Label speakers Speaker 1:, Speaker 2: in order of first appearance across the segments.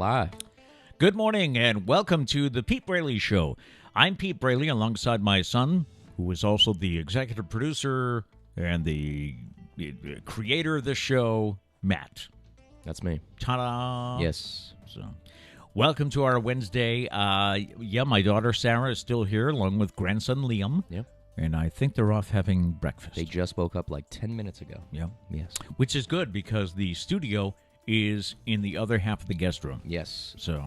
Speaker 1: live.
Speaker 2: Good morning and welcome to the Pete Braley Show. I'm Pete Braley alongside my son, who is also the executive producer and the creator of the show, Matt.
Speaker 1: That's me.
Speaker 2: Ta-da!
Speaker 1: Yes.
Speaker 2: So, welcome to our Wednesday. My daughter Sarah is still here along with grandson Liam.
Speaker 1: Yep.
Speaker 2: And I think they're off having breakfast.
Speaker 1: They just woke up like 10 minutes ago.
Speaker 2: Yeah.
Speaker 1: Yes.
Speaker 2: Which is good because the studio is in the other half of the guest room.
Speaker 1: Yes.
Speaker 2: So,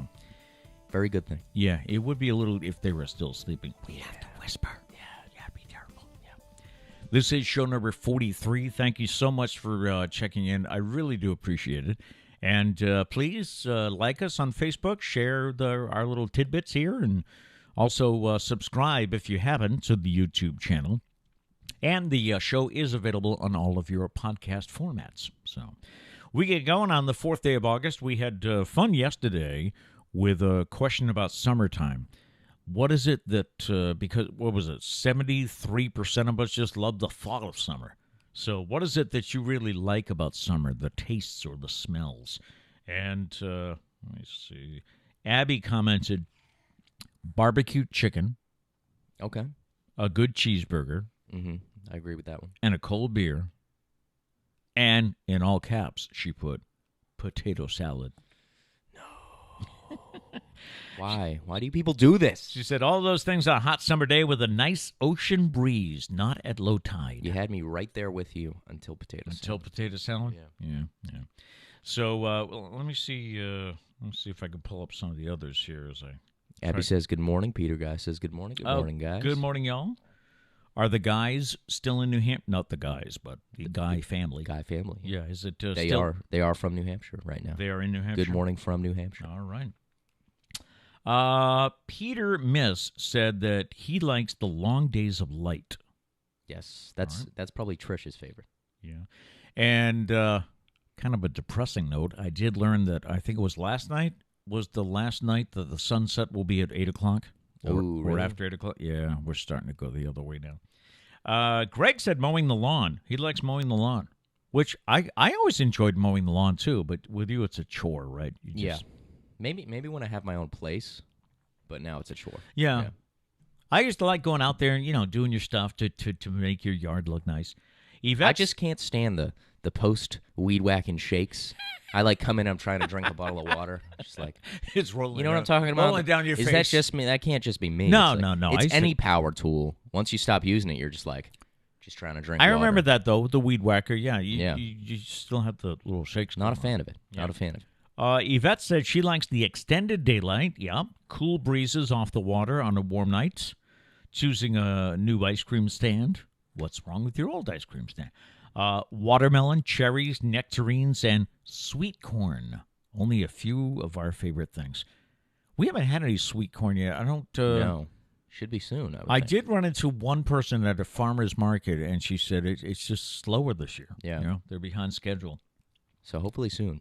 Speaker 1: very good thing.
Speaker 2: yeah, it would be a little if they were still sleeping. We have to whisper. Yeah, it'd be terrible. Yeah. This is show number 43. Thank you so much for checking in. I really do appreciate it. And please like us on Facebook, share our little tidbits here, and also subscribe if you haven't to the YouTube channel. And the show is available on all of your podcast formats. So we get going on the 4th day of August. We had fun yesterday with a question about summertime. What is it that, because, what was it, 73% of us just love the thought of summer. So what is it that you really like about summer, the tastes or the smells? And let me see. Abby commented, barbecue chicken.
Speaker 1: Okay.
Speaker 2: A good cheeseburger.
Speaker 1: Mm-hmm. I agree with that one.
Speaker 2: And a cold beer. And in all caps, she put potato salad.
Speaker 1: No. Why? Why do you people do this?
Speaker 2: She said all those things on a hot summer day with a nice ocean breeze, not at low tide.
Speaker 1: You had me right there with you until potato salad.
Speaker 2: Until potato salad? Yeah. So let me see. Let me see if I can pull up some of the others here as I.
Speaker 1: Abby says good morning. Peter Guy says good morning. Good morning, guys.
Speaker 2: Good morning, y'all. Are the guys still in New Hampshire? Not the guys, but the Guy family.
Speaker 1: Guy family.
Speaker 2: Yeah, is it
Speaker 1: They
Speaker 2: still?
Speaker 1: are. They are from New Hampshire right now.
Speaker 2: They are in New Hampshire.
Speaker 1: Good morning from New Hampshire.
Speaker 2: All right. Peter Miss said that he likes the long days of light.
Speaker 1: Yes, that's probably Trish's favorite.
Speaker 2: Yeah. And kind of a depressing note, I did learn that I think it was last night was the last night that the sunset will be at 8 o'clock. Or after 8 o'clock. Yeah, we're starting to go the other way now. Greg said mowing the lawn. He likes mowing the lawn, which I always enjoyed mowing the lawn too, but with you it's a chore, right?
Speaker 1: Yeah. Maybe when I have my own place, but now it's a chore.
Speaker 2: Yeah. I used to like going out there and, doing your stuff to make your yard look nice.
Speaker 1: I just can't stand the post weed whacking shakes. I like come in, I'm trying to drink a bottle of water. Just like
Speaker 2: it's rolling.
Speaker 1: You know what I'm talking about?
Speaker 2: Rolling down your face.
Speaker 1: Is that just me? That can't just be me.
Speaker 2: No.
Speaker 1: It's any power tool. Once you stop using it, you're just trying to drink water.
Speaker 2: I remember that though, with the weed whacker. Yeah, you still have the little shakes.
Speaker 1: Not a fan of it.
Speaker 2: Yeah.
Speaker 1: Not a fan of it.
Speaker 2: Yvette said she likes the extended daylight. Yeah, cool breezes off the water on a warm night. Choosing a new ice cream stand. What's wrong with your old ice cream stand? Watermelon, cherries, nectarines, and sweet corn. Only a few of our favorite things. We haven't had any sweet corn yet. I don't.
Speaker 1: No, should be soon.
Speaker 2: I did run into one person at a farmer's market, and she said it's just slower this year.
Speaker 1: Yeah,
Speaker 2: they're behind schedule.
Speaker 1: So hopefully soon.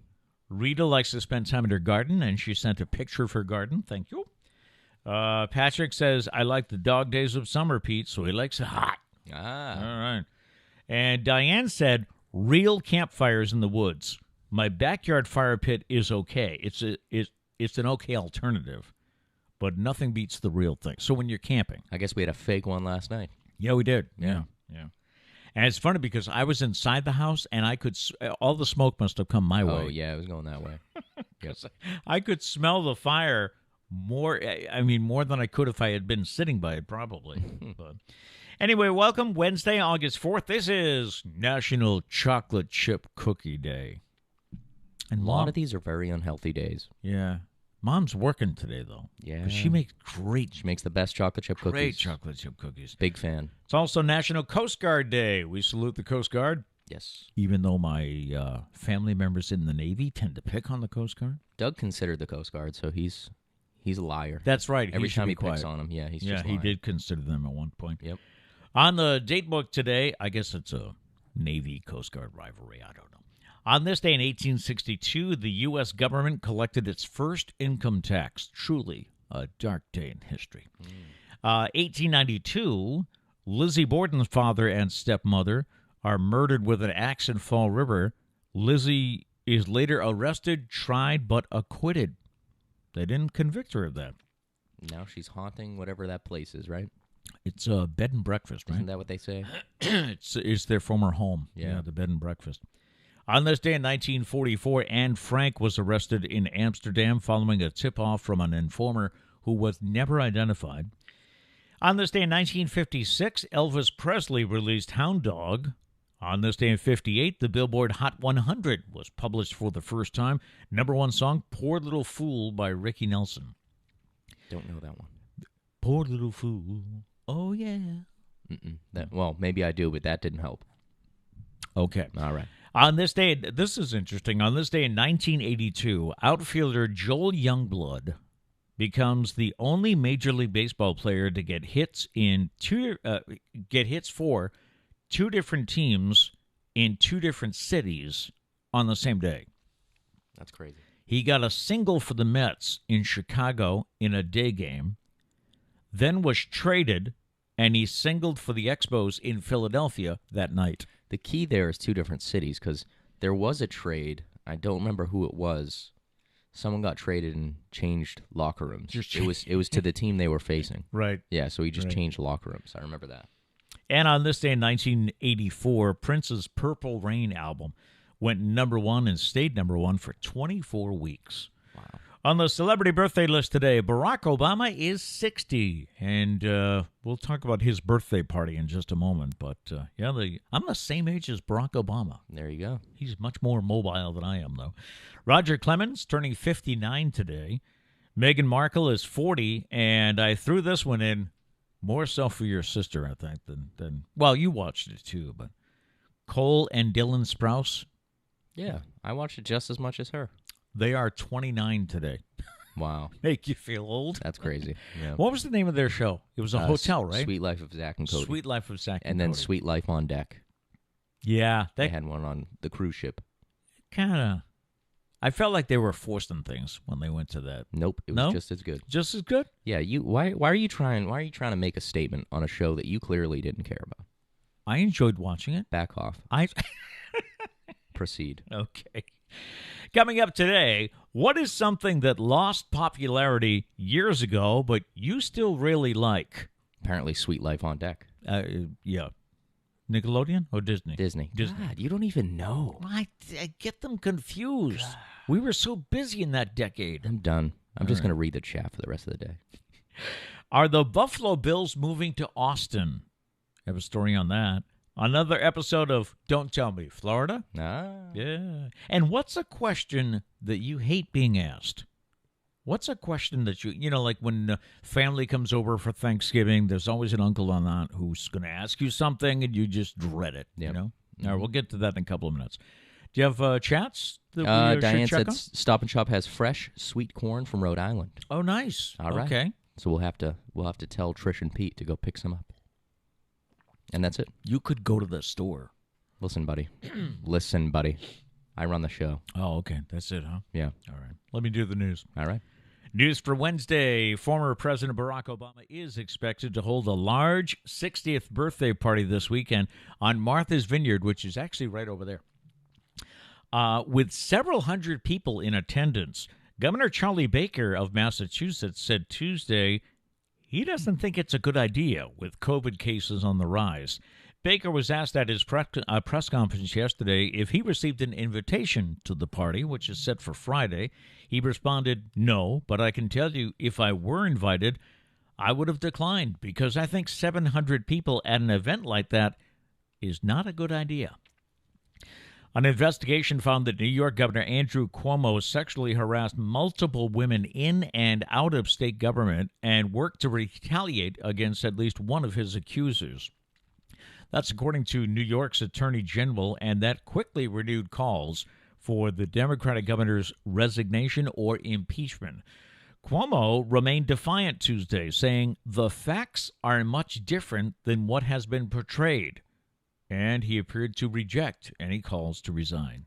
Speaker 2: Rita likes to spend time in her garden, and she sent a picture of her garden. Thank you. Patrick says, I like the dog days of summer, Pete, so he likes it hot.
Speaker 1: Ah.
Speaker 2: All right. And Diane said, real campfires in the woods. My backyard fire pit is okay. It's an okay alternative, but nothing beats the real thing. So when you're camping.
Speaker 1: I guess we had a fake one last night.
Speaker 2: Yeah, we did. Yeah. And it's funny because I was inside the house, and I could all the smoke must have come my way.
Speaker 1: Oh, yeah, it was going that way.
Speaker 2: Yes. I could smell the fire more than I could if I had been sitting by it, probably. But anyway, welcome Wednesday, August 4th. This is National Chocolate Chip Cookie Day. And
Speaker 1: a lot of these are very unhealthy days.
Speaker 2: Yeah. Mom's working today, though.
Speaker 1: Yeah.
Speaker 2: But she makes great.
Speaker 1: She makes the best chocolate chip cookies.
Speaker 2: Great chocolate chip cookies.
Speaker 1: Big fan.
Speaker 2: It's also National Coast Guard Day. We salute the Coast Guard.
Speaker 1: Yes.
Speaker 2: Even though my family members in the Navy tend to pick on the Coast Guard.
Speaker 1: Doug considered the Coast Guard, so he's a liar.
Speaker 2: That's right.
Speaker 1: Every time he
Speaker 2: quiet.
Speaker 1: picks on him, he's just
Speaker 2: lying.
Speaker 1: lying.
Speaker 2: He did consider them at one point.
Speaker 1: Yep.
Speaker 2: On the date book today, I guess it's a Navy-Coast Guard rivalry. I don't know. On this day in 1862, the U.S. government collected its first income tax. Truly a dark day in history. 1892, Lizzie Borden's father and stepmother are murdered with an axe in Fall River. Lizzie is later arrested, tried, but acquitted. They didn't convict her of that.
Speaker 1: Now she's haunting whatever that place is, right?
Speaker 2: It's a bed and breakfast, right?
Speaker 1: Isn't that what they say?
Speaker 2: It's their former home.
Speaker 1: Yeah,
Speaker 2: the bed and breakfast. On this day in 1944, Anne Frank was arrested in Amsterdam following a tip-off from an informer who was never identified. On this day in 1956, Elvis Presley released Hound Dog. On this day in 58, the Billboard Hot 100 was published for the first time. Number one song, Poor Little Fool by Ricky Nelson.
Speaker 1: Don't know that one.
Speaker 2: Poor Little Fool. Oh, yeah.
Speaker 1: Well, maybe I do, but that didn't help.
Speaker 2: Okay.
Speaker 1: All right.
Speaker 2: On this day, this is interesting. On this day in 1982, outfielder Joel Youngblood becomes the only Major League Baseball player to get hits for two different teams in two different cities on the same day.
Speaker 1: That's crazy.
Speaker 2: He got a single for the Mets in Chicago in a day game, then was traded, and he singled for the Expos in Philadelphia that night.
Speaker 1: The key there is two different cities because there was a trade. I don't remember who it was. Someone got traded and changed locker rooms. It was to the team they were facing.
Speaker 2: Right.
Speaker 1: Yeah, so he just changed locker rooms. I remember that.
Speaker 2: And on this day in 1984, Prince's Purple Rain album went number one and stayed number one for 24 weeks.
Speaker 1: Wow.
Speaker 2: On the celebrity birthday list today, Barack Obama is 60, and we'll talk about his birthday party in just a moment. But, I'm the same age as Barack Obama.
Speaker 1: There you go.
Speaker 2: He's much more mobile than I am, though. Roger Clemens turning 59 today. Meghan Markle is 40, and I threw this one in more so for your sister, I think, than well, you watched it too, but Cole and Dylan Sprouse.
Speaker 1: Yeah, I watched it just as much as her.
Speaker 2: They are 29 today.
Speaker 1: Wow.
Speaker 2: Make you feel old?
Speaker 1: That's crazy. Yeah.
Speaker 2: What was the name of their show? It was a hotel, right?
Speaker 1: Sweet Life of Zach and Cody.
Speaker 2: Sweet Life of Zach and
Speaker 1: then
Speaker 2: Cody.
Speaker 1: Sweet Life on Deck.
Speaker 2: Yeah.
Speaker 1: They had one on the cruise ship.
Speaker 2: Kind of. I felt like they were forcing things when they went to that.
Speaker 1: Nope, it was just as good.
Speaker 2: Just as good?
Speaker 1: Yeah, why are you trying to make a statement on a show that you clearly didn't care about?
Speaker 2: I enjoyed watching it.
Speaker 1: Back off. Proceed.
Speaker 2: Okay. Coming up today, what is something that lost popularity years ago, but you still really like?
Speaker 1: Apparently, Sweet Life on Deck.
Speaker 2: Yeah. Nickelodeon or Disney?
Speaker 1: Disney. God, you don't even know.
Speaker 2: I get them confused. God. We were so busy in that decade.
Speaker 1: I'm done. I'm just going to read the chat for the rest of the day.
Speaker 2: Are the Buffalo Bills moving to Austin? I have a story on that. Another episode of Don't Tell Me, Florida? Yeah. And what's a question that you hate being asked? What's a question that like when family comes over for Thanksgiving, there's always an uncle or aunt who's going to ask you something and you just dread it,
Speaker 1: Yep.
Speaker 2: All right, we'll get to that in a couple of minutes. Do you have chats? That
Speaker 1: Diane
Speaker 2: should check
Speaker 1: said
Speaker 2: on?
Speaker 1: Stop and Shop has fresh sweet corn from Rhode Island.
Speaker 2: Oh, nice.
Speaker 1: All right.
Speaker 2: Okay.
Speaker 1: So we'll have to tell Trish and Pete to go pick some up. And that's it.
Speaker 2: You could go to the store.
Speaker 1: Listen, buddy. Listen, buddy. I run the show.
Speaker 2: Oh, okay. That's it, huh?
Speaker 1: Yeah.
Speaker 2: All right. Let me do the news.
Speaker 1: All right.
Speaker 2: News for Wednesday. Former President Barack Obama is expected to hold a large 60th birthday party this weekend on Martha's Vineyard, which is actually right over there. With several hundred people in attendance, Governor Charlie Baker of Massachusetts said Tuesday he doesn't think it's a good idea with COVID cases on the rise. Baker was asked at his press conference yesterday if he received an invitation to the party, which is set for Friday. He responded, "No, but I can tell you if I were invited, I would have declined because I think 700 people at an event like that is not a good idea." An investigation found that New York Governor Andrew Cuomo sexually harassed multiple women in and out of state government and worked to retaliate against at least one of his accusers. That's according to New York's Attorney General, and that quickly renewed calls for the Democratic governor's resignation or impeachment. Cuomo remained defiant Tuesday, saying the facts are much different than what has been portrayed, and he appeared to reject any calls to resign.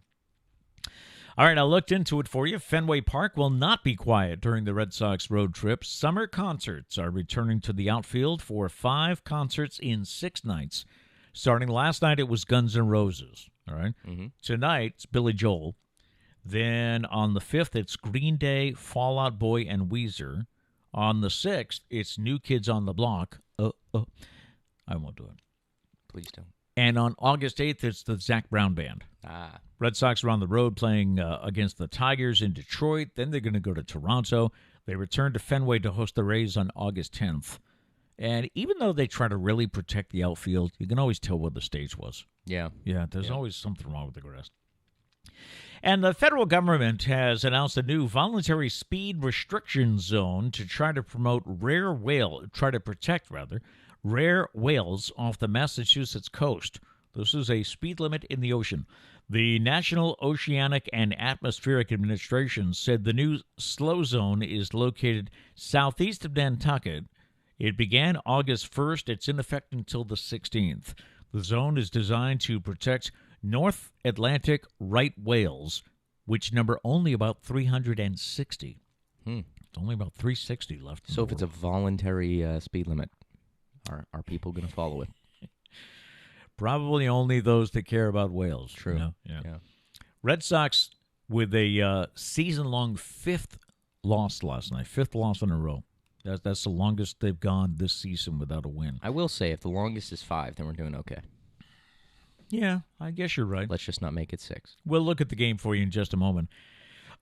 Speaker 2: All right, I looked into it for you. Fenway Park will not be quiet during the Red Sox road trip. Summer concerts are returning to the outfield for 5 concerts in 6 nights. Starting last night, it was Guns N' Roses. All right.
Speaker 1: Mm-hmm.
Speaker 2: Tonight, it's Billy Joel. Then on the 5th, it's Green Day, Fall Out Boy, and Weezer. On the 6th, it's New Kids on the Block. I won't do it.
Speaker 1: Please don't.
Speaker 2: And on August 8th, it's the Zac Brown Band. Red Sox are on the road playing against the Tigers in Detroit. Then they're going to go to Toronto. They return to Fenway to host the Rays on August 10th. And even though they try to really protect the outfield, you can always tell where the stage was.
Speaker 1: Yeah.
Speaker 2: Yeah, there's always something wrong with the grass. And the federal government has announced a new voluntary speed restriction zone to try to protect rare whales off the Massachusetts coast. This is a speed limit in the ocean. The National Oceanic and Atmospheric Administration said the new slow zone is located southeast of Nantucket. It began August 1st. It's in effect until the 16th. The zone is designed to protect North Atlantic right whales, which number only about 360. It's only about 360 left.
Speaker 1: So if it's a voluntary speed limit, are people going to follow it?
Speaker 2: Probably only those that care about whales.
Speaker 1: True.
Speaker 2: You know? Yeah. Red Sox with a season-long 5th loss last night. 5th loss in a row. That's the longest they've gone this season without a win.
Speaker 1: I will say, if the longest is 5, then we're doing okay.
Speaker 2: Yeah, I guess you're right.
Speaker 1: Let's just not make it 6.
Speaker 2: We'll look at the game for you in just a moment.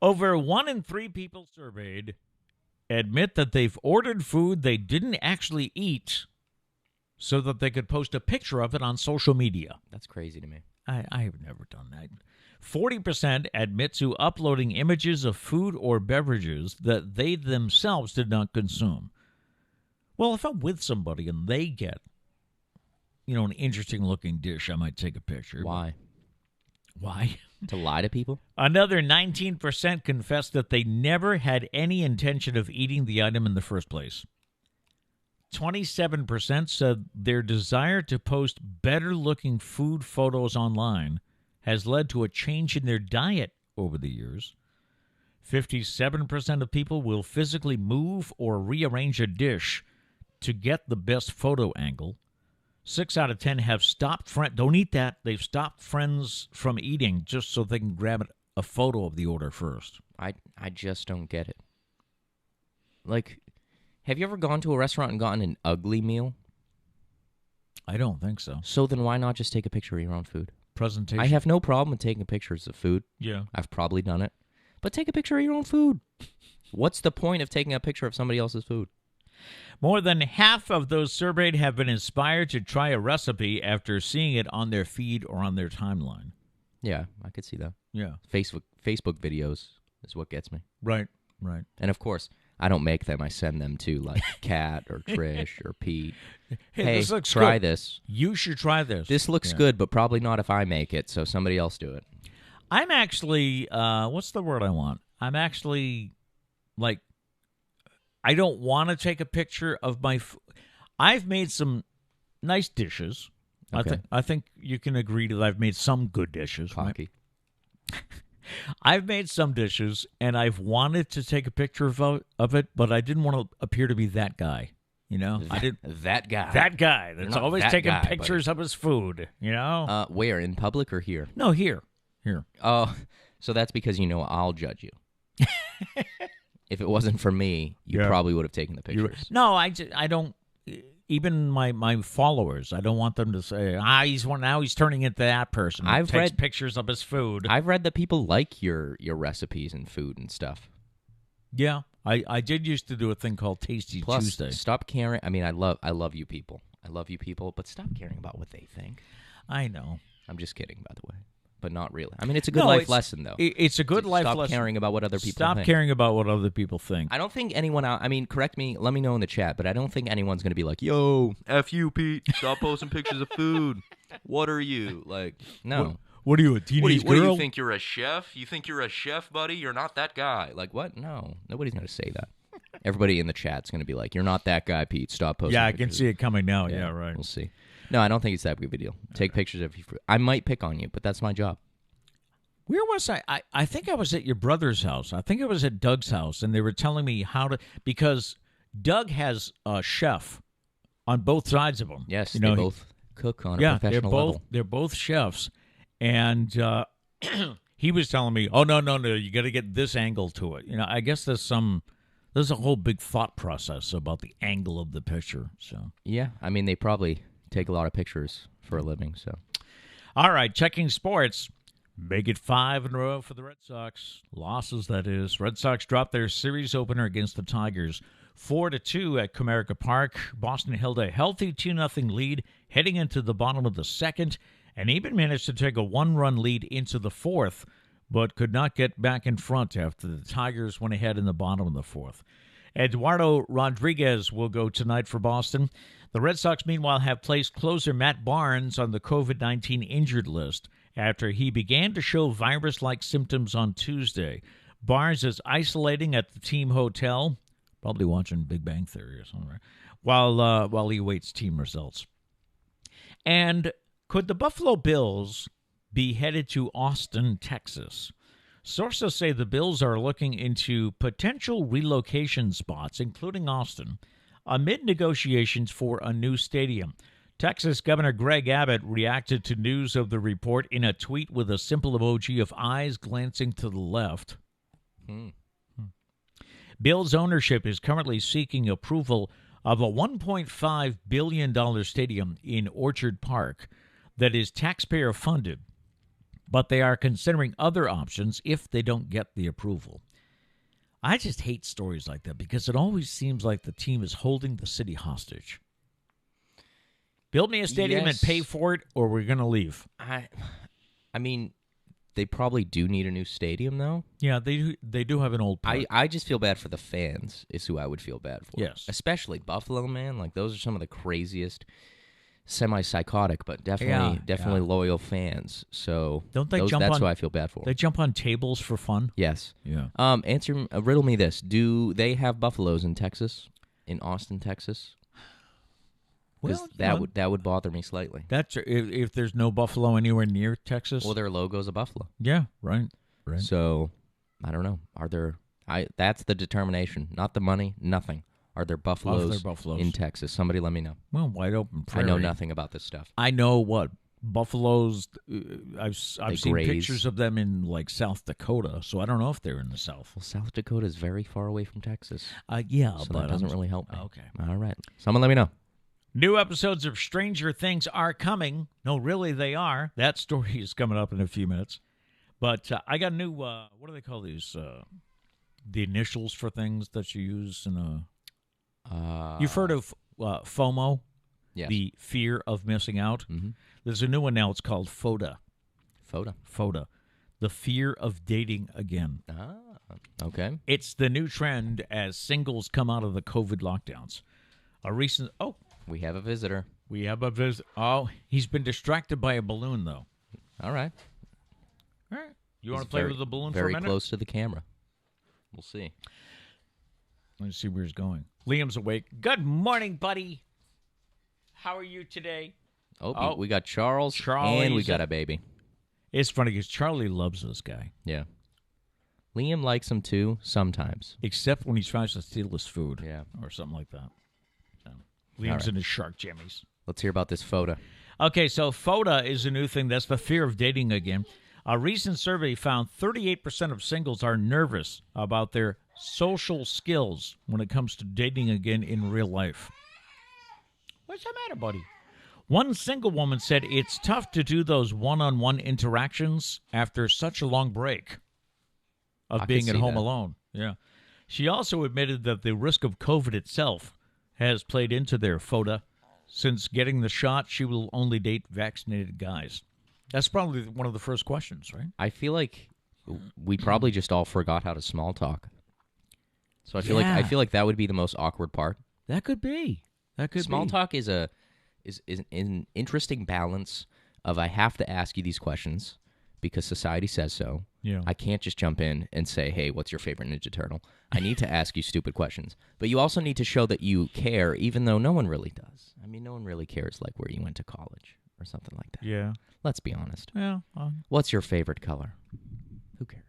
Speaker 2: Over 1 in 3 people surveyed admit that they've ordered food they didn't actually eat so that they could post a picture of it on social media.
Speaker 1: That's crazy to me.
Speaker 2: I have never done that. 40% admit to uploading images of food or beverages that they themselves did not consume. Well, if I'm with somebody and they get, an interesting-looking dish, I might take a picture.
Speaker 1: Why?
Speaker 2: Why?
Speaker 1: To lie to people?
Speaker 2: Another 19% confessed that they never had any intention of eating the item in the first place. 27% said their desire to post better-looking food photos online has led to a change in their diet over the years. 57% of people will physically move or rearrange a dish to get the best photo angle. 6 out of 10 have stopped don't eat that. They've stopped friends from eating just so they can grab a photo of the order first.
Speaker 1: I just don't get it. Like, have you ever gone to a restaurant and gotten an ugly meal?
Speaker 2: I don't think so.
Speaker 1: So then why not just take a picture of your own food?
Speaker 2: Presentation.
Speaker 1: I have no problem with taking pictures of food.
Speaker 2: Yeah.
Speaker 1: I've probably done it. But take a picture of your own food. What's the point of taking a picture of somebody else's food?
Speaker 2: More than half of those surveyed have been inspired to try a recipe after seeing it on their feed or on their timeline.
Speaker 1: Yeah, I could see that.
Speaker 2: Yeah.
Speaker 1: Facebook videos is what gets me.
Speaker 2: Right.
Speaker 1: And of course, I don't make them. I send them to like Kat or Trish or Pete. Hey,
Speaker 2: this looks
Speaker 1: try
Speaker 2: good.
Speaker 1: this.
Speaker 2: You should try this.
Speaker 1: This looks good, but probably not if I make it, so somebody else do it.
Speaker 2: I'm actually, what's the word I want? I'm actually, I don't want to take a picture of my I've made some nice dishes.
Speaker 1: Okay.
Speaker 2: I think you can agree that I've made some good dishes.
Speaker 1: Cocky.
Speaker 2: Right? I've made some dishes, and I've wanted to take a picture of it, but I didn't want to appear to be that guy. I did
Speaker 1: that guy.
Speaker 2: That guy that's
Speaker 1: Not
Speaker 2: always
Speaker 1: that
Speaker 2: taking
Speaker 1: guy,
Speaker 2: pictures of his food.
Speaker 1: Where, in public or here?
Speaker 2: No, here.
Speaker 1: Oh, so that's because I'll judge you. If it wasn't for me, you probably would have taken the pictures.
Speaker 2: No, I don't. Even my followers, I don't want them to say, he's turning into that person. I've takes read pictures of his food.
Speaker 1: I've read that people like your recipes and food and stuff.
Speaker 2: Yeah, I did used to do a thing called Tasty Tuesday.
Speaker 1: Stop caring. I mean, I love you people. I love you people, but stop caring about what they think.
Speaker 2: I know.
Speaker 1: I'm just kidding, by the way. But not really. I mean, it's a good life lesson, though.
Speaker 2: It's a good life lesson.
Speaker 1: Stop caring about what other people think.
Speaker 2: Stop caring about what other people think.
Speaker 1: I don't think anyone out. I mean, correct me. Let me know in the chat. But I don't think anyone's going to be like, "Yo, F you, Pete. Stop posting pictures of food. What are you like?" No.
Speaker 2: What are you, a teenage girl?
Speaker 1: What do you think? You're a chef? You think you're a chef, buddy? You're not that guy. Like what? No. Nobody's going to say that. Everybody in the chat's going to be like, "You're not that guy, Pete. Stop posting."
Speaker 2: Yeah, I
Speaker 1: pictures.
Speaker 2: can see it coming now. Yeah, right.
Speaker 1: We'll see. No, I don't think it's that big of a deal. Take pictures of your fruit. I might pick on you, but that's my job.
Speaker 2: Where was I? I think I was at your brother's house. I think I was at Doug's house, and they were telling me how to, because Doug has a chef on both sides of him.
Speaker 1: Yes, they both cook on a professional level.
Speaker 2: They're both chefs, and he was telling me, oh, no, you got to get this angle to it. I guess there's a whole big thought process about the angle of the picture. So
Speaker 1: Yeah, I mean, they probably take a lot of pictures for a living, so.
Speaker 2: All right, checking sports. Make it 5 in a row for the Red Sox. Losses, that is. Red Sox dropped their series opener against the Tigers 4-2 at Comerica Park. Boston held a healthy 2-0 lead heading into the bottom of the second and even managed to take a 1-run lead into the fourth, but could not get back in front after the Tigers went ahead in the bottom of the fourth. Eduardo Rodriguez will go tonight for Boston. The Red Sox, meanwhile, have placed closer Matt Barnes on the COVID-19 injured list after he began to show virus-like symptoms on Tuesday. Barnes is isolating at the team hotel, probably watching Big Bang Theory or something, right? While he awaits team results. And could the Buffalo Bills be headed to Austin, Texas? Sources say the Bills are looking into potential relocation spots, including Austin, amid negotiations for a new stadium. Texas Governor Greg Abbott reacted to news of the report in a tweet with a simple emoji of eyes glancing to the left. Bills ownership is currently seeking approval of a $1.5 billion stadium in Orchard Park that is taxpayer-funded, but they are considering other options if they don't get the approval. I just hate stories like that because it always seems like the team is holding the city hostage. Build me a stadium and pay for it, or we're going to leave.
Speaker 1: I mean, they probably do need a new stadium, though.
Speaker 2: Yeah, they do have an old park.
Speaker 1: I just feel bad for the fans is who I would feel bad for.
Speaker 2: Yes.
Speaker 1: Especially Buffalo, man. Like, those are some of the craziest, semi-psychotic, but definitely loyal fans. So
Speaker 2: don't they
Speaker 1: that's who I feel bad for.
Speaker 2: They jump on tables for fun?
Speaker 1: Yes.
Speaker 2: Yeah.
Speaker 1: Riddle me this. Do they have buffaloes in Texas? In Austin, Texas? Because that would bother me slightly.
Speaker 2: That's if there's no buffalo anywhere near Texas.
Speaker 1: Well, their logo's a buffalo.
Speaker 2: Yeah, right.
Speaker 1: So, I don't know. Are there? That's the determination, not the money. Nothing. Are there buffaloes, in Texas? Somebody let me know.
Speaker 2: Well, wide open prairie.
Speaker 1: I know nothing about this stuff.
Speaker 2: I know what buffaloes. I've seen
Speaker 1: graze.
Speaker 2: pictures of them in like South Dakota, so I don't know if they're in the South.
Speaker 1: Well, South Dakota is very far away from Texas.
Speaker 2: Yeah,
Speaker 1: so
Speaker 2: but
Speaker 1: that doesn't really help me.
Speaker 2: Okay.
Speaker 1: All right. Someone let me know.
Speaker 2: New episodes of Stranger Things are coming. No, really, they are. That story is coming up in a few minutes. But I got a new, what do they call these? The initials for things that you use in a... You've heard of FOMO?
Speaker 1: Yes.
Speaker 2: The fear of missing out?
Speaker 1: Mm-hmm.
Speaker 2: There's a new one now. It's called FODA.
Speaker 1: FODA.
Speaker 2: The fear of dating again.
Speaker 1: Okay.
Speaker 2: It's the new trend as singles come out of the COVID lockdowns. A recent...
Speaker 1: We have a visitor.
Speaker 2: Oh, he's been distracted by a balloon, though.
Speaker 1: All right.
Speaker 2: You want to play with the balloon for a minute?
Speaker 1: Very close to the camera. We'll see.
Speaker 2: Let's see where he's going. Liam's awake. Good morning, buddy. How are you today?
Speaker 1: Oh, we got Charles, and we got a baby.
Speaker 2: It's funny because Charlie loves this guy.
Speaker 1: Yeah. Liam likes him, too, sometimes.
Speaker 2: Except when he tries to steal his food.
Speaker 1: Yeah.
Speaker 2: Or something like that. Liam's in his shark jammies.
Speaker 1: Let's hear about this FODA.
Speaker 2: Okay, so FODA is a new thing. That's the fear of dating again. A recent survey found 38% of singles are nervous about their social skills when it comes to dating again in real life. What's the matter, buddy? One single woman said it's tough to do those one-on-one interactions after such a long break of being at home alone. Yeah. She also admitted that the risk of COVID itself has played into their FODA. Since getting the shot, she will only date vaccinated guys. That's probably one of the first questions, right?
Speaker 1: I feel like we probably just all forgot how to small talk. So I feel like that would be the most awkward part.
Speaker 2: That could be.
Speaker 1: Small talk is an interesting balance of I have to ask you these questions because society says so.
Speaker 2: Yeah.
Speaker 1: I can't just jump in and say, hey, what's your favorite Ninja Turtle? I need to ask you stupid questions. But you also need to show that you care, even though no one really does. I mean, no one really cares like where you went to college or something like that.
Speaker 2: Yeah.
Speaker 1: Let's be honest.
Speaker 2: Yeah.
Speaker 1: What's your favorite color? Who cares?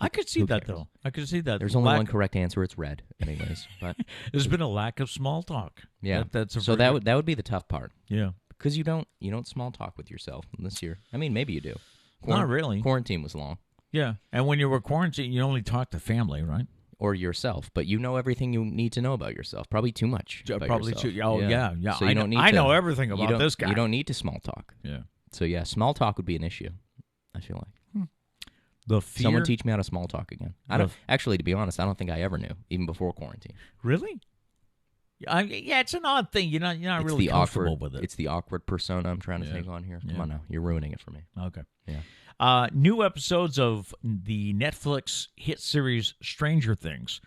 Speaker 2: I could see that, though. I could see that.
Speaker 1: There's only one correct answer. It's red, anyways. But
Speaker 2: there's been a lack of small talk.
Speaker 1: Yeah. That would be the tough part.
Speaker 2: Yeah.
Speaker 1: Because you don't small talk with yourself unless maybe you do.
Speaker 2: Not really.
Speaker 1: Quarantine was long.
Speaker 2: Yeah, and when you were quarantined, you only talked to family, right?
Speaker 1: Or yourself, but you know everything you need to know about yourself. Probably too much. About
Speaker 2: Probably
Speaker 1: yourself.
Speaker 2: too. Oh, yeah.
Speaker 1: So you don't need.
Speaker 2: I
Speaker 1: to,
Speaker 2: know everything
Speaker 1: you
Speaker 2: about
Speaker 1: don't-
Speaker 2: this guy.
Speaker 1: You don't need to small talk.
Speaker 2: Yeah.
Speaker 1: So yeah, small talk would be an issue. I feel like
Speaker 2: The fear.
Speaker 1: someone teach me how to small talk again. I
Speaker 2: The-
Speaker 1: don't actually, to be honest, I don't think I ever knew, even before quarantine.
Speaker 2: Really? Yeah, it's an odd thing. You're not
Speaker 1: It's
Speaker 2: really
Speaker 1: the
Speaker 2: comfortable
Speaker 1: awkward.
Speaker 2: with it.
Speaker 1: It's the awkward persona I'm trying to take on here. Come on now, you're ruining it for me.
Speaker 2: Okay.
Speaker 1: Yeah.
Speaker 2: New episodes of the Netflix hit series Stranger Things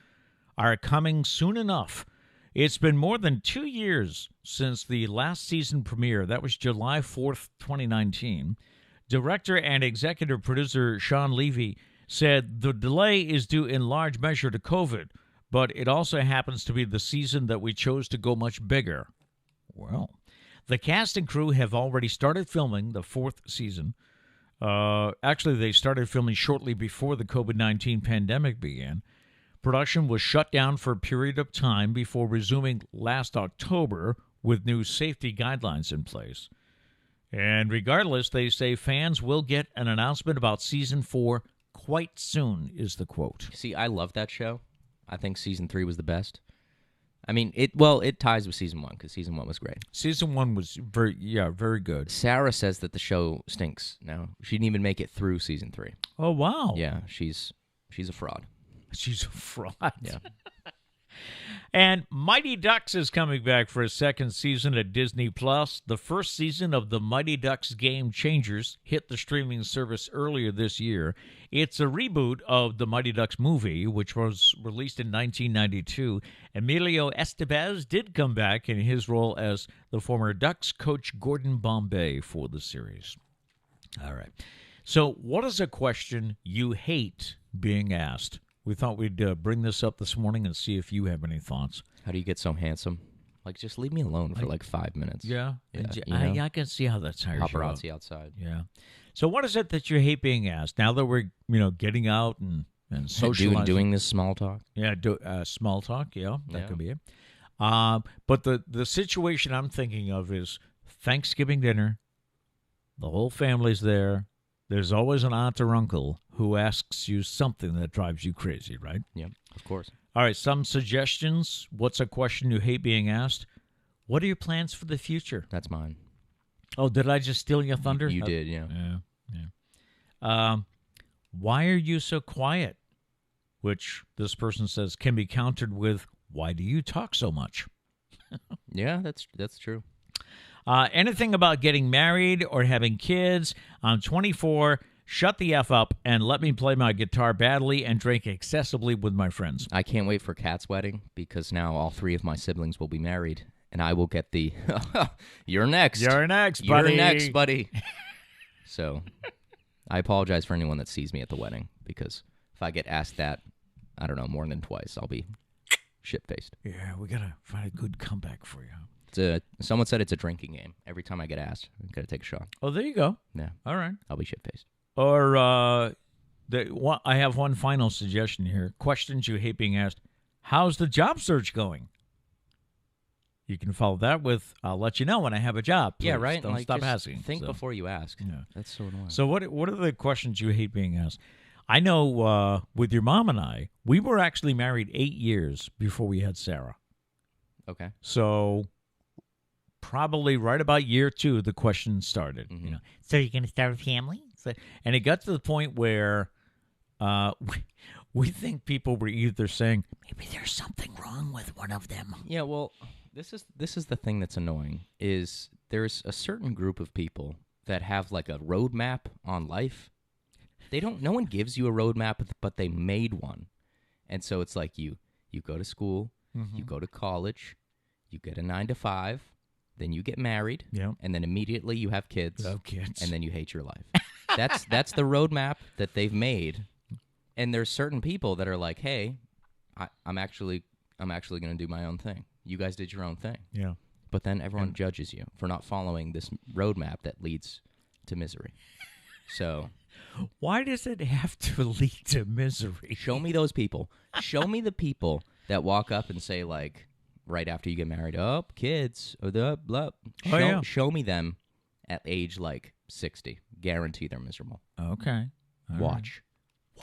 Speaker 2: are coming soon enough. It's been more than 2 years since the last season premiere. That was July 4th, 2019. Director and executive producer Sean Levy said the delay is due in large measure to COVID, but it also happens to be the season that we chose to go much bigger. Well, the cast and crew have already started filming the 4th season. Actually, they started filming shortly before the COVID-19 pandemic began. Production was shut down for a period of time before resuming last October with new safety guidelines in place. And regardless, they say fans will get an announcement about Season 4 quite soon, is the quote.
Speaker 1: See, I love that show. I think season 3 was the best. I mean, it ties with season 1 because season 1 was great.
Speaker 2: Season 1 was very good.
Speaker 1: Sarah says that the show stinks now. She didn't even make it through season 3.
Speaker 2: Oh, wow.
Speaker 1: Yeah, she's a fraud.
Speaker 2: She's a fraud.
Speaker 1: Yeah.
Speaker 2: And Mighty Ducks is coming back for a second season at Disney+. The first season of the Mighty Ducks Game Changers hit the streaming service earlier this year. It's a reboot of the Mighty Ducks movie, which was released in 1992. Emilio Estevez did come back in his role as the former Ducks coach Gordon Bombay for the series. All right. So what is a question you hate being asked? We thought we'd bring this up this morning and see if you have any thoughts.
Speaker 1: How do you get so handsome? Like, just leave me alone for like 5 minutes.
Speaker 2: Yeah.
Speaker 1: Yeah,
Speaker 2: I can see how that tires you out.
Speaker 1: paparazzi outside.
Speaker 2: Yeah. So what is it that you hate being asked? Now that we're, getting out and socializing.
Speaker 1: Doing this small talk.
Speaker 2: Yeah, small talk. Yeah, that
Speaker 1: Yeah.
Speaker 2: could be it. But the situation I'm thinking of is Thanksgiving dinner. The whole family's there. There's always an aunt or uncle who asks you something that drives you crazy, right?
Speaker 1: Yeah, of course.
Speaker 2: All right, some suggestions. What's a question you hate being asked? What are your plans for the future?
Speaker 1: That's mine.
Speaker 2: Oh, did I just steal your thunder?
Speaker 1: You did, yeah.
Speaker 2: Yeah. Why are you so quiet? Which this person says can be countered with, why do you talk so much?
Speaker 1: Yeah, that's true.
Speaker 2: Anything about getting married or having kids? I'm 24. Shut the F up and let me play my guitar badly and drink excessively with my friends.
Speaker 1: I can't wait for Kat's wedding because now all 3 of my siblings will be married, and I will get the you're next.
Speaker 2: You're next, buddy.
Speaker 1: You're next, buddy. So I apologize for anyone that sees me at the wedding because if I get asked that, I don't know, more than twice, I'll be shit-faced.
Speaker 2: Yeah, we got to find a good comeback for you.
Speaker 1: Someone said it's a drinking game. Every time I get asked, I'm going to take a shot.
Speaker 2: Oh, there you go.
Speaker 1: Yeah.
Speaker 2: All right.
Speaker 1: I'll be shit-faced.
Speaker 2: Or I have one final suggestion here. Questions you hate being asked. How's the job search going? You can follow that with, I'll let you know when I have a job. Please.
Speaker 1: Yeah, right?
Speaker 2: Don't
Speaker 1: like,
Speaker 2: stop
Speaker 1: just
Speaker 2: asking.
Speaker 1: Think
Speaker 2: So,
Speaker 1: before you ask.
Speaker 2: Yeah.
Speaker 1: That's so annoying.
Speaker 2: So what are the questions you hate being asked? I know with your mom and I, we were actually married 8 years before we had Sarah.
Speaker 1: Okay.
Speaker 2: So probably right about year 2, the question started.
Speaker 1: Mhm.
Speaker 2: So you're going to start a family? And it got to the point where we think people were either saying, maybe there's something wrong with one of them.
Speaker 1: Yeah, well, this is the thing that's annoying, is there's a certain group of people that have like a roadmap on life. No one gives you a roadmap, but they made one. And so it's like you go to school, you go to college, you get a 9 to 5, then you get married, and then immediately you have kids, and then you hate your life. That's the roadmap that they've made. And there's certain people that are like, hey, I'm actually going to do my own thing. You guys did your own thing.
Speaker 2: Yeah.
Speaker 1: But then everyone judges you for not following this roadmap that leads to misery. So
Speaker 2: why does it have to lead to misery?
Speaker 1: show me those people. Show me the people that walk up and say, like, right after you get married, kids, blah, blah.
Speaker 2: Yeah.
Speaker 1: Show me them at age, like, 60. Guarantee they're miserable.
Speaker 2: Okay. All right.
Speaker 1: Watch.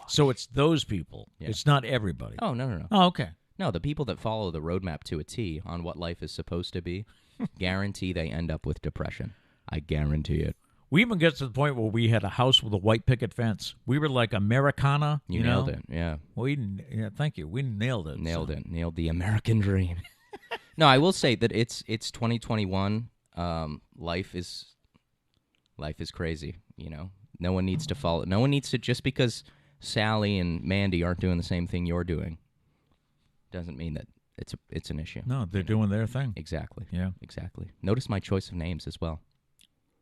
Speaker 2: So it's those people.
Speaker 1: Yeah.
Speaker 2: It's not everybody.
Speaker 1: Oh, no.
Speaker 2: Oh, okay.
Speaker 1: No, the people that follow the roadmap to a T on what life is supposed to be, guarantee they end up with depression. I guarantee it.
Speaker 2: We even get to the point where we had a house with a white picket fence. We were like Americana.
Speaker 1: You nailed it, yeah.
Speaker 2: Thank you. We nailed it.
Speaker 1: Nailed it. Nailed the American dream. No, I will say that it's 2021. Life is crazy, you know. No one needs to follow. No one needs to, just because Sally and Mandy aren't doing the same thing you're doing, doesn't mean that it's an issue.
Speaker 2: No, they're doing their thing.
Speaker 1: Exactly.
Speaker 2: Yeah.
Speaker 1: Exactly. Notice my choice of names as well.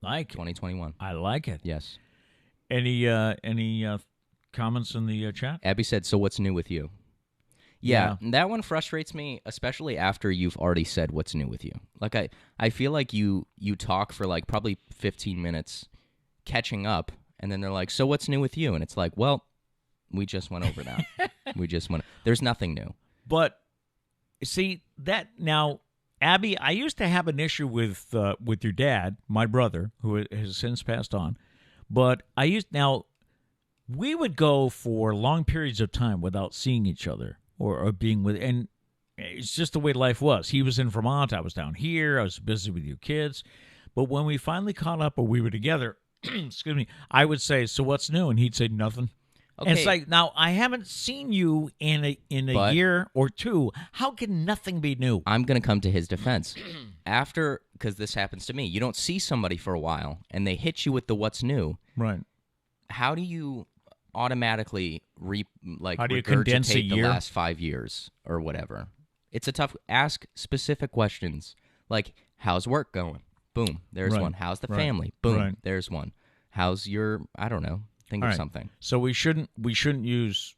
Speaker 2: Like
Speaker 1: 2021.
Speaker 2: I like it.
Speaker 1: Yes.
Speaker 2: Any comments in the chat?
Speaker 1: Abby said, "So what's new with you?" Yeah, that one frustrates me, especially after you've already said what's new with you. Like I feel like you talk for like probably 15 minutes catching up, and then they're like, "So what's new with you?" And it's like, well, we just went over that. There's nothing new.
Speaker 2: But see that now, Abby, I used to have an issue with your dad, my brother, who has since passed on. But we would go for long periods of time without seeing each other or being with, and it's just the way life was. He was in Vermont, I was down here, I was busy with you kids. But when we finally caught up or we were together, excuse me, I would say, "So what's new?" And he'd say, "Nothing."
Speaker 1: Okay.
Speaker 2: And it's like, now I haven't seen you in a year or two. How can nothing be new?
Speaker 1: I'm going to come to his defense. Because this happens to me. You don't see somebody for a while, and they hit you with the what's new.
Speaker 2: Right.
Speaker 1: How do you automatically
Speaker 2: how do you condense a
Speaker 1: regurgitate the
Speaker 2: year?
Speaker 1: last 5 years or whatever? It's a tough. Ask specific questions like, "How's work going?" Boom, there's
Speaker 2: Right.
Speaker 1: one. "How's the
Speaker 2: Right.
Speaker 1: family?" Boom,
Speaker 2: Right.
Speaker 1: there's one. "How's your?" I don't know. Think
Speaker 2: All
Speaker 1: of
Speaker 2: right.
Speaker 1: something.
Speaker 2: So we shouldn't use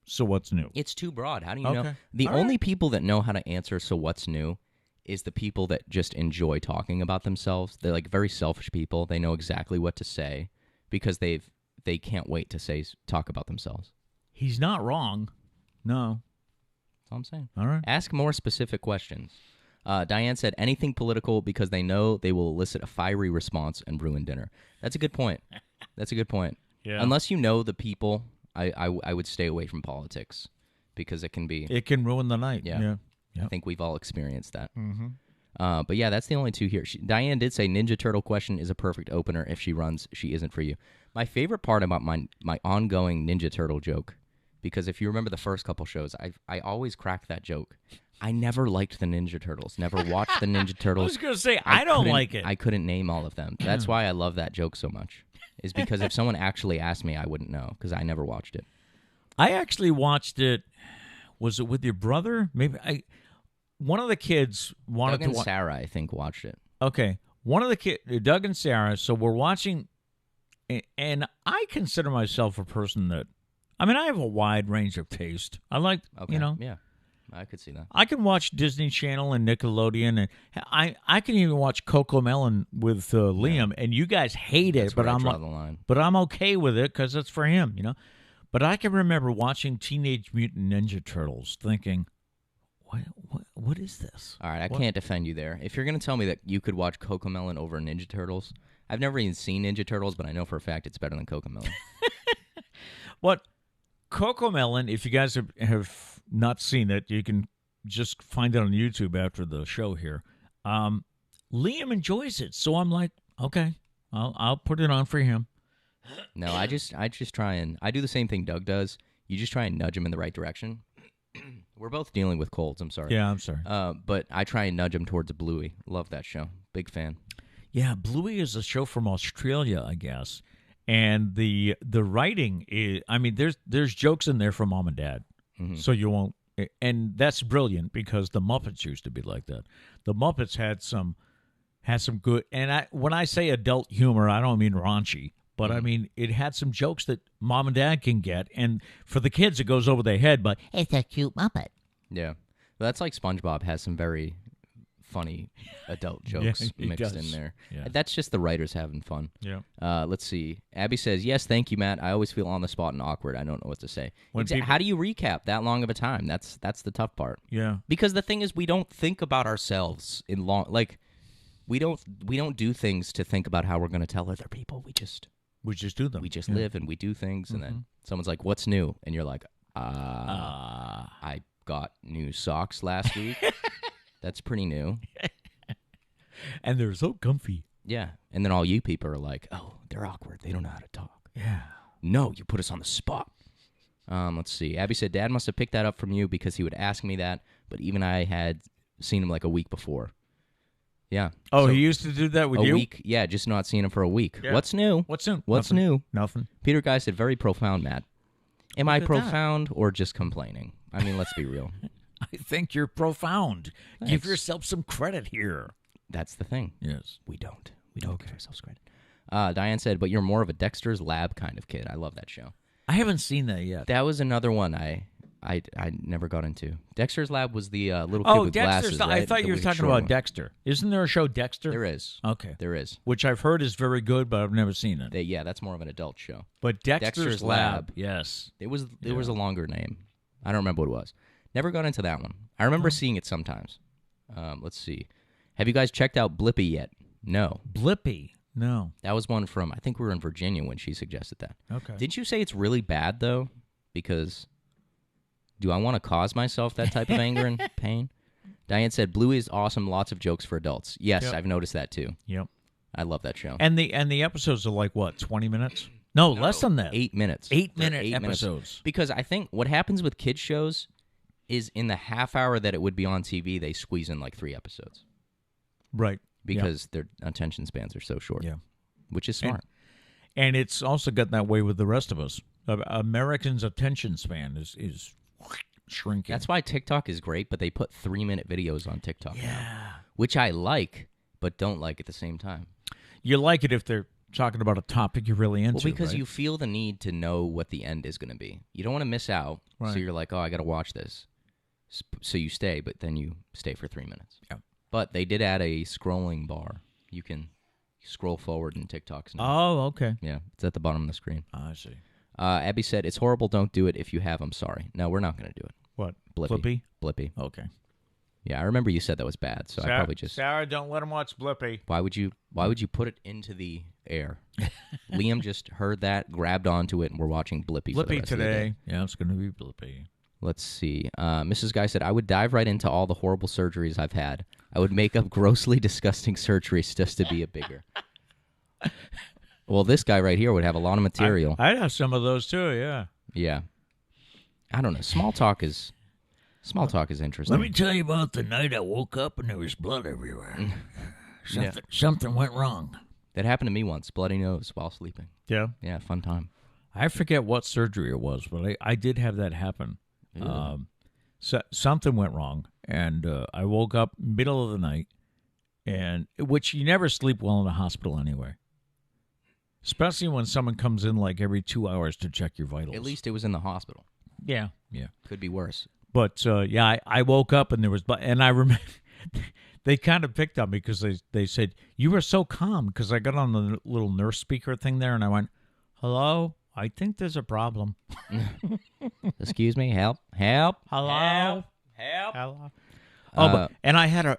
Speaker 2: "So what's new?"
Speaker 1: It's too broad. How do you know?
Speaker 2: Okay.
Speaker 1: The
Speaker 2: All
Speaker 1: only
Speaker 2: right.
Speaker 1: people that know how to answer "So what's new" is the people that just enjoy talking about themselves. They're like very selfish people. They know exactly what to say because they can't wait to talk about themselves.
Speaker 2: He's not wrong. No.
Speaker 1: That's all I'm saying.
Speaker 2: All right.
Speaker 1: Ask more specific questions. Diane said anything political because they know they will elicit a fiery response and ruin dinner. That's a good point. That's a good point.
Speaker 2: Yeah.
Speaker 1: Unless you know the people, I would stay away from politics because it can be.
Speaker 2: It can ruin the night.
Speaker 1: Yeah.
Speaker 2: Yeah.
Speaker 1: I think we've all experienced that.
Speaker 2: Mm-hmm.
Speaker 1: But yeah, that's the only two here. Diane did say Ninja Turtle question is a perfect opener. If she runs, she isn't for you. My favorite part about my ongoing Ninja Turtle joke, because if you remember the first couple shows, I always crack that joke. I never liked the Ninja Turtles. Never watched the Ninja
Speaker 2: I
Speaker 1: Turtles.
Speaker 2: was going to say, I don't
Speaker 1: couldn't-
Speaker 2: like it.
Speaker 1: I couldn't name all of them. That's why I love that joke so much. Is because if someone actually asked me, I wouldn't know because I never watched it.
Speaker 2: I actually watched it. Was it with your brother? Maybe one of the kids wanted
Speaker 1: Doug and
Speaker 2: to watch.
Speaker 1: Sarah, I think, watched it.
Speaker 2: Okay. One of the kids, Doug and Sarah, so we're watching, and I consider myself a person that, I have a wide range of taste. I like,
Speaker 1: Okay. Yeah, I could see that.
Speaker 2: I can watch Disney Channel and Nickelodeon, and I can even watch Coco Melon with Liam, and you guys hate it,
Speaker 1: That's
Speaker 2: but
Speaker 1: where I
Speaker 2: I'm
Speaker 1: draw
Speaker 2: like,
Speaker 1: the line.
Speaker 2: but I'm okay with it because it's for him, you know. But I can remember watching Teenage Mutant Ninja Turtles, thinking, what is this?
Speaker 1: All right, I can't defend you there. If you're going to tell me that you could watch Cocomelon over Ninja Turtles, I've never even seen Ninja Turtles, but I know for a fact it's better than Cocomelon.
Speaker 2: What Coco Melon, if you guys have not seen it, you can just find it on YouTube after the show here. Liam enjoys it, so I'm like, okay, I'll put it on for him.
Speaker 1: No, I just try and I do the same thing Doug does. You just try and nudge him in the right direction. We're both dealing with colds. I'm sorry.
Speaker 2: Yeah, I'm sorry.
Speaker 1: But I try and nudge him towards Bluey. Love that show. Big fan.
Speaker 2: Yeah, Bluey is a show from Australia, I guess. And the writing is, there's jokes in there from Mom and Dad.
Speaker 1: Mm-hmm.
Speaker 2: So you won't, and that's brilliant because the Muppets used to be like that. The Muppets had some good, and when I say adult humor, I don't mean raunchy, but I mean it had some jokes that Mom and Dad can get, and for the kids it goes over their head, but it's a cute Muppet.
Speaker 1: Yeah, well, that's like SpongeBob has some very funny adult jokes
Speaker 2: he
Speaker 1: mixed
Speaker 2: does.
Speaker 1: in there.
Speaker 2: Yeah.
Speaker 1: That's just the writers having fun.
Speaker 2: Yeah.
Speaker 1: Let's see. Abby says, yes, thank you, Matt. I always feel on the spot and awkward. I don't know what to say. How do you recap that long of a time? That's the tough part.
Speaker 2: Yeah.
Speaker 1: Because the thing is, we don't think about ourselves in long, like, We don't do things to think about how we're going to tell other people. We just
Speaker 2: do them.
Speaker 1: We just live and we do things, and then someone's like, "What's new?" And you're like, I got new socks last week. That's pretty new."
Speaker 2: And they're so comfy.
Speaker 1: Yeah. And then all you people are like, "Oh, they're awkward. They don't know how to talk."
Speaker 2: Yeah.
Speaker 1: No, you put us on the spot. Let's see. Abby said, "Dad must have picked that up from you because he would ask me that, but even I had seen him like a week before." Yeah.
Speaker 2: Oh,
Speaker 1: So
Speaker 2: he used to do that with
Speaker 1: a
Speaker 2: you?
Speaker 1: week. Yeah, just not seeing him for a week.
Speaker 2: Yeah.
Speaker 1: What's new?
Speaker 2: What's new?
Speaker 1: What's
Speaker 2: Nothing.
Speaker 1: new?
Speaker 2: Nothing.
Speaker 1: Peter Guy said, "Very profound, Matt." Am I
Speaker 2: at that.
Speaker 1: profound or just complaining? I mean, let's be real.
Speaker 2: I think you're profound. Give
Speaker 1: Thanks.
Speaker 2: yourself some credit here.
Speaker 1: That's the thing.
Speaker 2: Yes.
Speaker 1: We don't give ourselves credit. Diane said, "But you're more of a Dexter's Lab kind of kid." I love that show.
Speaker 2: I haven't seen that yet.
Speaker 1: That was another one I never got into. Dexter's Lab was the little kid with
Speaker 2: Dexter's.
Speaker 1: glasses, right?
Speaker 2: I thought
Speaker 1: The
Speaker 2: you were
Speaker 1: weird
Speaker 2: talking
Speaker 1: short
Speaker 2: about
Speaker 1: one.
Speaker 2: Dexter. Isn't there a show Dexter?
Speaker 1: There is.
Speaker 2: Okay.
Speaker 1: There is.
Speaker 2: Which I've heard is very good, but I've never seen it.
Speaker 1: Yeah, that's more of an adult show.
Speaker 2: But Dexter's
Speaker 1: Dexter's
Speaker 2: Lab.
Speaker 1: Lab.
Speaker 2: Yes.
Speaker 1: It was a longer name. I don't remember what it was. Never got into that one. I remember seeing it sometimes. Let's see. Have you guys checked out Blippi yet? No.
Speaker 2: Blippy. No.
Speaker 1: That was one from, I think we were in Virginia when she suggested that.
Speaker 2: Okay.
Speaker 1: Didn't you say it's really bad, though? Because do I want to cause myself that type of anger and pain? Diane said, "Bluey is awesome. Lots of jokes for adults." Yes,
Speaker 2: Yep.
Speaker 1: I've noticed that, too.
Speaker 2: Yep.
Speaker 1: I love that show.
Speaker 2: And the episodes are like what, 20 minutes? No, less than that.
Speaker 1: 8 minutes.
Speaker 2: 8-minute
Speaker 1: They're 8 minutes.
Speaker 2: episodes.
Speaker 1: Because I think what happens with kids' shows is in the half hour that it would be on TV, they squeeze in like 3 episodes.
Speaker 2: Right.
Speaker 1: Because their attention spans are so short.
Speaker 2: Yeah.
Speaker 1: Which is smart.
Speaker 2: And it's also got that way with the rest of us. Americans' attention span is shrinking.
Speaker 1: That's why TikTok is great, but they put 3-minute videos on TikTok now,
Speaker 2: yeah.
Speaker 1: which I like, but don't like at the same time.
Speaker 2: You like it if they're talking about a topic you're really into.
Speaker 1: Well, because
Speaker 2: right?
Speaker 1: you feel the need to know what the end is going to be. You don't want to miss out,
Speaker 2: Right.
Speaker 1: so you're like, "Oh, I got to watch this." So you stay, but then you stay for 3 minutes.
Speaker 2: Yeah.
Speaker 1: But they did add a scrolling bar. You can scroll forward in TikToks now.
Speaker 2: Oh, okay.
Speaker 1: Yeah, it's at the bottom of the screen.
Speaker 2: I see.
Speaker 1: Abby said, "It's horrible. Don't do it. If you have, I'm sorry." No, we're not going to do it.
Speaker 2: What?
Speaker 1: Blippy.
Speaker 2: Blippy?
Speaker 1: Blippy.
Speaker 2: Okay.
Speaker 1: Yeah, I remember you said that was bad, so I probably just...
Speaker 2: Sarah, don't let him watch Blippy.
Speaker 1: Why would you put it into the air? Liam just heard that, grabbed onto it, and we're watching Blippy for the
Speaker 2: Blippy
Speaker 1: rest of the day.
Speaker 2: today. Yeah, it's going to be Blippy.
Speaker 1: Let's see. Mrs. Guy said, "I would dive right into all the horrible surgeries I've had. I would make up grossly disgusting surgeries just to be a bigger." Well, this guy right here would have a lot of material.
Speaker 2: I'd have some of those too, yeah.
Speaker 1: Yeah. I don't know. Small talk is interesting.
Speaker 2: Let me tell you about the night I woke up and there was blood everywhere.
Speaker 1: Yeah.
Speaker 2: Something went wrong.
Speaker 1: That happened to me once. Bloody nose while sleeping.
Speaker 2: Yeah.
Speaker 1: Yeah, fun time.
Speaker 2: I forget what surgery it was, but I did have that happen. Something went wrong, and I woke up middle of the night, and which you never sleep well in a hospital anyway. Especially when someone comes in like every 2 hours to check your vitals.
Speaker 1: At least it was in the hospital.
Speaker 2: Yeah.
Speaker 1: Could be worse.
Speaker 2: But, I woke up and there was... And I remember... They kind of picked on me because they said, "You were so calm," because I got on the little nurse speaker thing there, and I went, "Hello? I think there's a problem."
Speaker 1: Excuse me? Help? Help?
Speaker 2: Hello?
Speaker 1: Help?
Speaker 2: Hello? And I had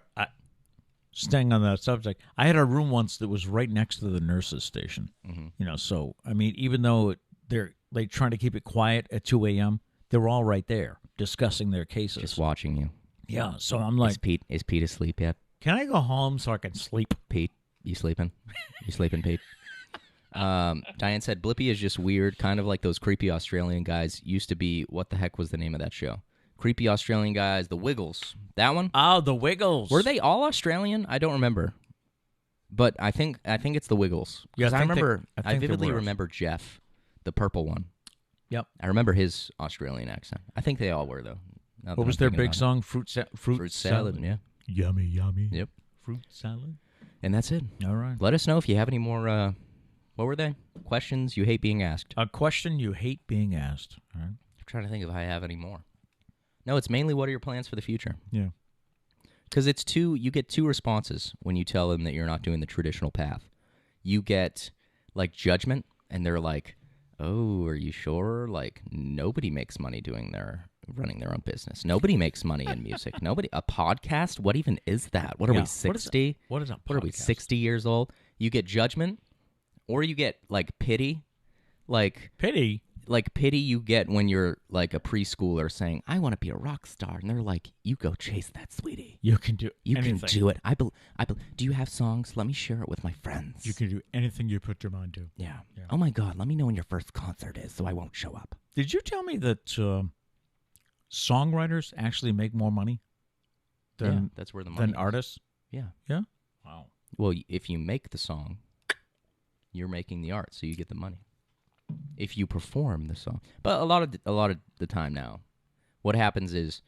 Speaker 2: staying on that subject, I had a room once that was right next to the nurse's station.
Speaker 1: Mm-hmm.
Speaker 2: So, I mean, even though they're trying to keep it quiet at 2 a.m., they're all right there discussing their cases.
Speaker 1: Just watching you.
Speaker 2: Yeah, so I'm like,
Speaker 1: Is Pete asleep yet?
Speaker 2: can I go home so I can sleep?
Speaker 1: Pete, you sleeping? You sleeping, Pete? Diane said, "Blippy is just weird, kind of like those creepy Australian guys used to be." What the heck was the name of that show? Creepy Australian guys, the Wiggles. That one?
Speaker 2: Oh, the Wiggles.
Speaker 1: Were they all Australian? I don't remember. But I think it's the Wiggles.
Speaker 2: Yeah,
Speaker 1: Because
Speaker 2: I think
Speaker 1: I
Speaker 2: they
Speaker 1: vividly
Speaker 2: were.
Speaker 1: remember Jeff, the purple one.
Speaker 2: Yep.
Speaker 1: I remember his Australian accent. I think they all were, though. now that
Speaker 2: What was
Speaker 1: I'm
Speaker 2: their
Speaker 1: thinking
Speaker 2: big
Speaker 1: about it.
Speaker 2: song?
Speaker 1: Fruit salad, yeah.
Speaker 2: Yummy, yummy.
Speaker 1: Yep.
Speaker 2: Fruit salad.
Speaker 1: And that's it.
Speaker 2: All right.
Speaker 1: Let us know if you have any more, what were they? Questions you hate being asked.
Speaker 2: A question you hate being asked. All right.
Speaker 1: I'm trying to think if I have any more. No, it's mainly what are your plans for the future?
Speaker 2: Yeah.
Speaker 1: Because you get 2 responses when you tell them that you're not doing the traditional path. You get, like, judgment, and they're like, "Oh, are you sure? Like, nobody makes money doing their running their own business. Nobody makes money in music. Nobody. A podcast? What even is that? What are we, 60?
Speaker 2: What is a podcast?
Speaker 1: What are we, 60 years old? You get judgment, or you get, like, pity.
Speaker 2: Pity?
Speaker 1: Like pity you get when you're, like, a preschooler saying, I want to be a rock star. And they're like, you go chase that, sweetie.
Speaker 2: You can do
Speaker 1: can
Speaker 2: anything.
Speaker 1: do it. Do you have songs? Let me share it with my friends.
Speaker 2: You can do anything you put your mind to.
Speaker 1: Yeah. Oh, my God. Let me know when your first concert is so I won't show up.
Speaker 2: Did you tell me that songwriters actually make more money than
Speaker 1: that's where the money is.
Speaker 2: artists?
Speaker 1: Yeah.
Speaker 2: Yeah? Wow.
Speaker 1: Well, if you make the song, you're making the art, so you get the money. If you perform the song. But a lot of the time now, what happens is,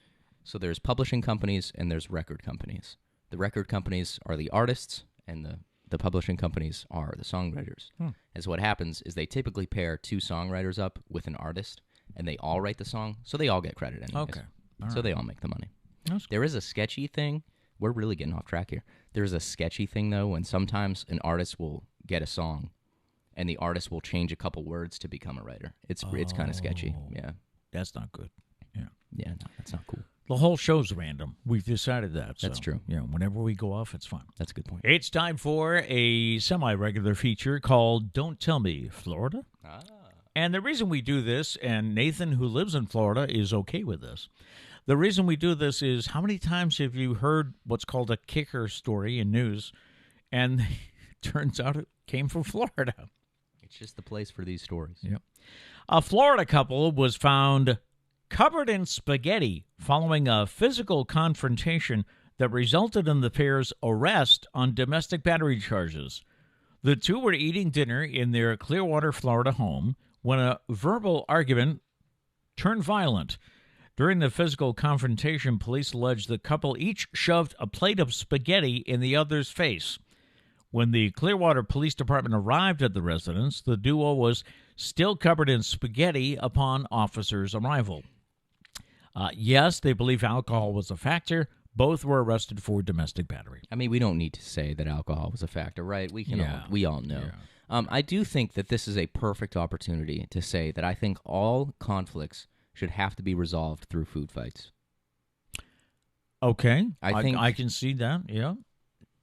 Speaker 1: so there's publishing companies and there's record companies. The record companies are the artists, and the publishing companies are the songwriters. And so what happens is they typically pair two songwriters up with an artist, and they all write the song, so they all get credit anyways.
Speaker 2: Okay.
Speaker 1: So they all make the money.
Speaker 2: That's
Speaker 1: There is a sketchy thing. We're really getting off track here. There's a sketchy thing, though, when sometimes an artist will get a song, and the artist will change a couple words to become a writer. It's kind of sketchy. Yeah.
Speaker 2: That's not good. Yeah.
Speaker 1: Yeah, no, that's not cool.
Speaker 2: The whole show's random. We've decided that.
Speaker 1: That's true.
Speaker 2: Yeah, whenever we go off, it's fun.
Speaker 1: That's a good point.
Speaker 2: It's time for a semi-regular feature called Don't Tell Me, Florida. And the reason we do this, and Nathan, who lives in Florida, is okay with this. The reason we do this is, how many times have you heard what's called a kicker story in news, and it turns out it came from Florida?
Speaker 1: It's just the place for these stories.
Speaker 2: Yep. A Florida couple was found covered in spaghetti following a physical confrontation that resulted in the pair's arrest on domestic battery charges. The two were eating dinner in their Clearwater, Florida home when a verbal argument turned violent. During the physical confrontation, police alleged the couple each shoved a plate of spaghetti in the other's face. When the Clearwater Police Department arrived at the residence, the duo was still covered in spaghetti upon officers' arrival. Yes, they believe alcohol was a factor. Both were arrested for domestic battery.
Speaker 1: I mean, we don't need to say that alcohol was a factor, right? We all know.
Speaker 2: Yeah.
Speaker 1: I do think that this is a perfect opportunity to say that I think all conflicts should have to be resolved through food fights.
Speaker 2: Okay.
Speaker 1: I think
Speaker 2: I can see that, yeah.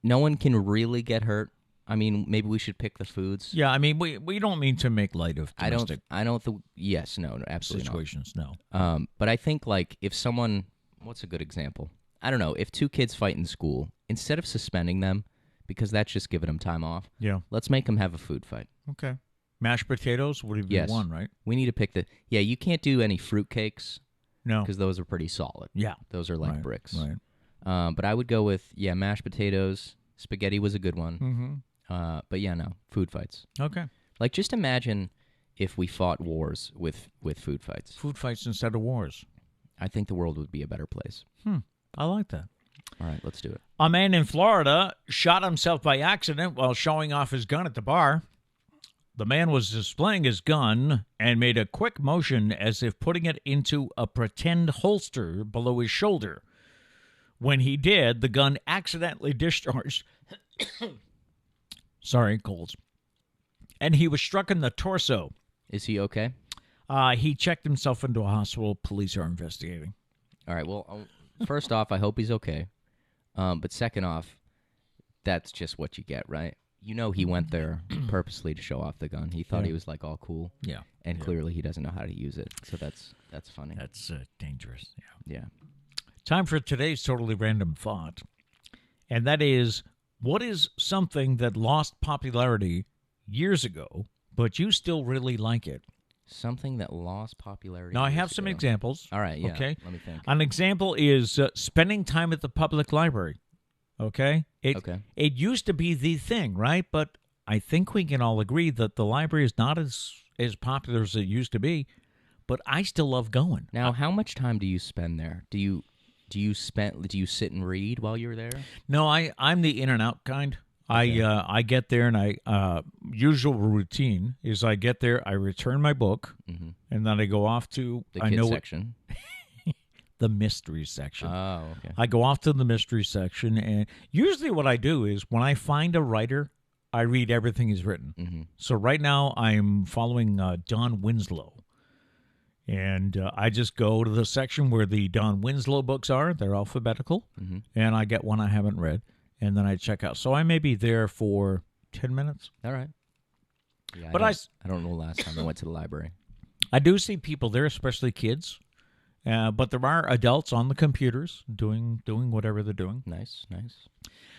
Speaker 1: No one can really get hurt. I mean, maybe we should pick the foods.
Speaker 2: Yeah, I mean, we don't mean to make light of domestic
Speaker 1: yes, no, absolutely
Speaker 2: situations,
Speaker 1: not.
Speaker 2: No.
Speaker 1: But I think, like, if someone, what's a good example? I don't know, if two kids fight in school, instead of suspending them, because that's just giving them time off,
Speaker 2: Yeah.
Speaker 1: let's make them have a food fight.
Speaker 2: Okay. Mashed potatoes would be
Speaker 1: Yes.
Speaker 2: one, right?
Speaker 1: We need to pick you can't do any fruitcakes,
Speaker 2: No.
Speaker 1: because those are pretty solid.
Speaker 2: Yeah.
Speaker 1: Those are like
Speaker 2: Right,
Speaker 1: bricks.
Speaker 2: Right.
Speaker 1: But I would go with, mashed potatoes. Spaghetti was a good one.
Speaker 2: Mm-hmm.
Speaker 1: But yeah, no, food fights.
Speaker 2: Okay.
Speaker 1: Like, just imagine if we fought wars with food fights.
Speaker 2: Food fights instead of wars.
Speaker 1: I think the world would be a better place.
Speaker 2: I like that.
Speaker 1: All right, let's do it.
Speaker 2: A man in Florida shot himself by accident while showing off his gun at the bar. The man was displaying his gun and made a quick motion as if putting it into a pretend holster below his shoulder. When he did, the gun accidentally discharged. Sorry, colds. And he was struck in the torso.
Speaker 1: Is he okay?
Speaker 2: He checked himself into a hospital. Police are investigating.
Speaker 1: All right, well, first off, I hope he's okay. But second off, that's just what you get, right? You know he went there purposely to show off the gun. He thought he was, like, all cool.
Speaker 2: Yeah.
Speaker 1: And clearly he doesn't know how to use it. So that's funny.
Speaker 2: That's dangerous.
Speaker 1: Yeah.
Speaker 2: Time for today's totally random thought. And that is, what is something that lost popularity years ago, but you still really like it?
Speaker 1: Something that lost popularity.
Speaker 2: Now, I have
Speaker 1: years
Speaker 2: some
Speaker 1: ago.
Speaker 2: examples.
Speaker 1: All right, yeah.
Speaker 2: Okay.
Speaker 1: Let me think.
Speaker 2: An example is spending time at the public library. Okay?
Speaker 1: Okay.
Speaker 2: It used to be the thing, right? But I think we can all agree that the library is not as popular as it used to be, but I still love going.
Speaker 1: Now, how much time do you spend there? Do you sit and read while you're there?
Speaker 2: No, I'm the in and out kind.
Speaker 1: Okay.
Speaker 2: I get there and I usual routine is I get there, I return my book, and then I go off to
Speaker 1: The kids section.
Speaker 2: The mystery section.
Speaker 1: Oh, okay.
Speaker 2: I go off to the mystery section, and usually what I do is when I find a writer, I read everything he's written. So right now I'm following Don Winslow, And I just go to the section where the Don Winslow books are. They're alphabetical.
Speaker 1: Mm-hmm.
Speaker 2: And I get one I haven't read. And then I check out. So I may be there for 10 minutes.
Speaker 1: All right. Yeah,
Speaker 2: But
Speaker 1: I don't know the last time I went to the library.
Speaker 2: I do see people there, especially kids. But there are adults on the computers doing whatever they're doing.
Speaker 1: Nice.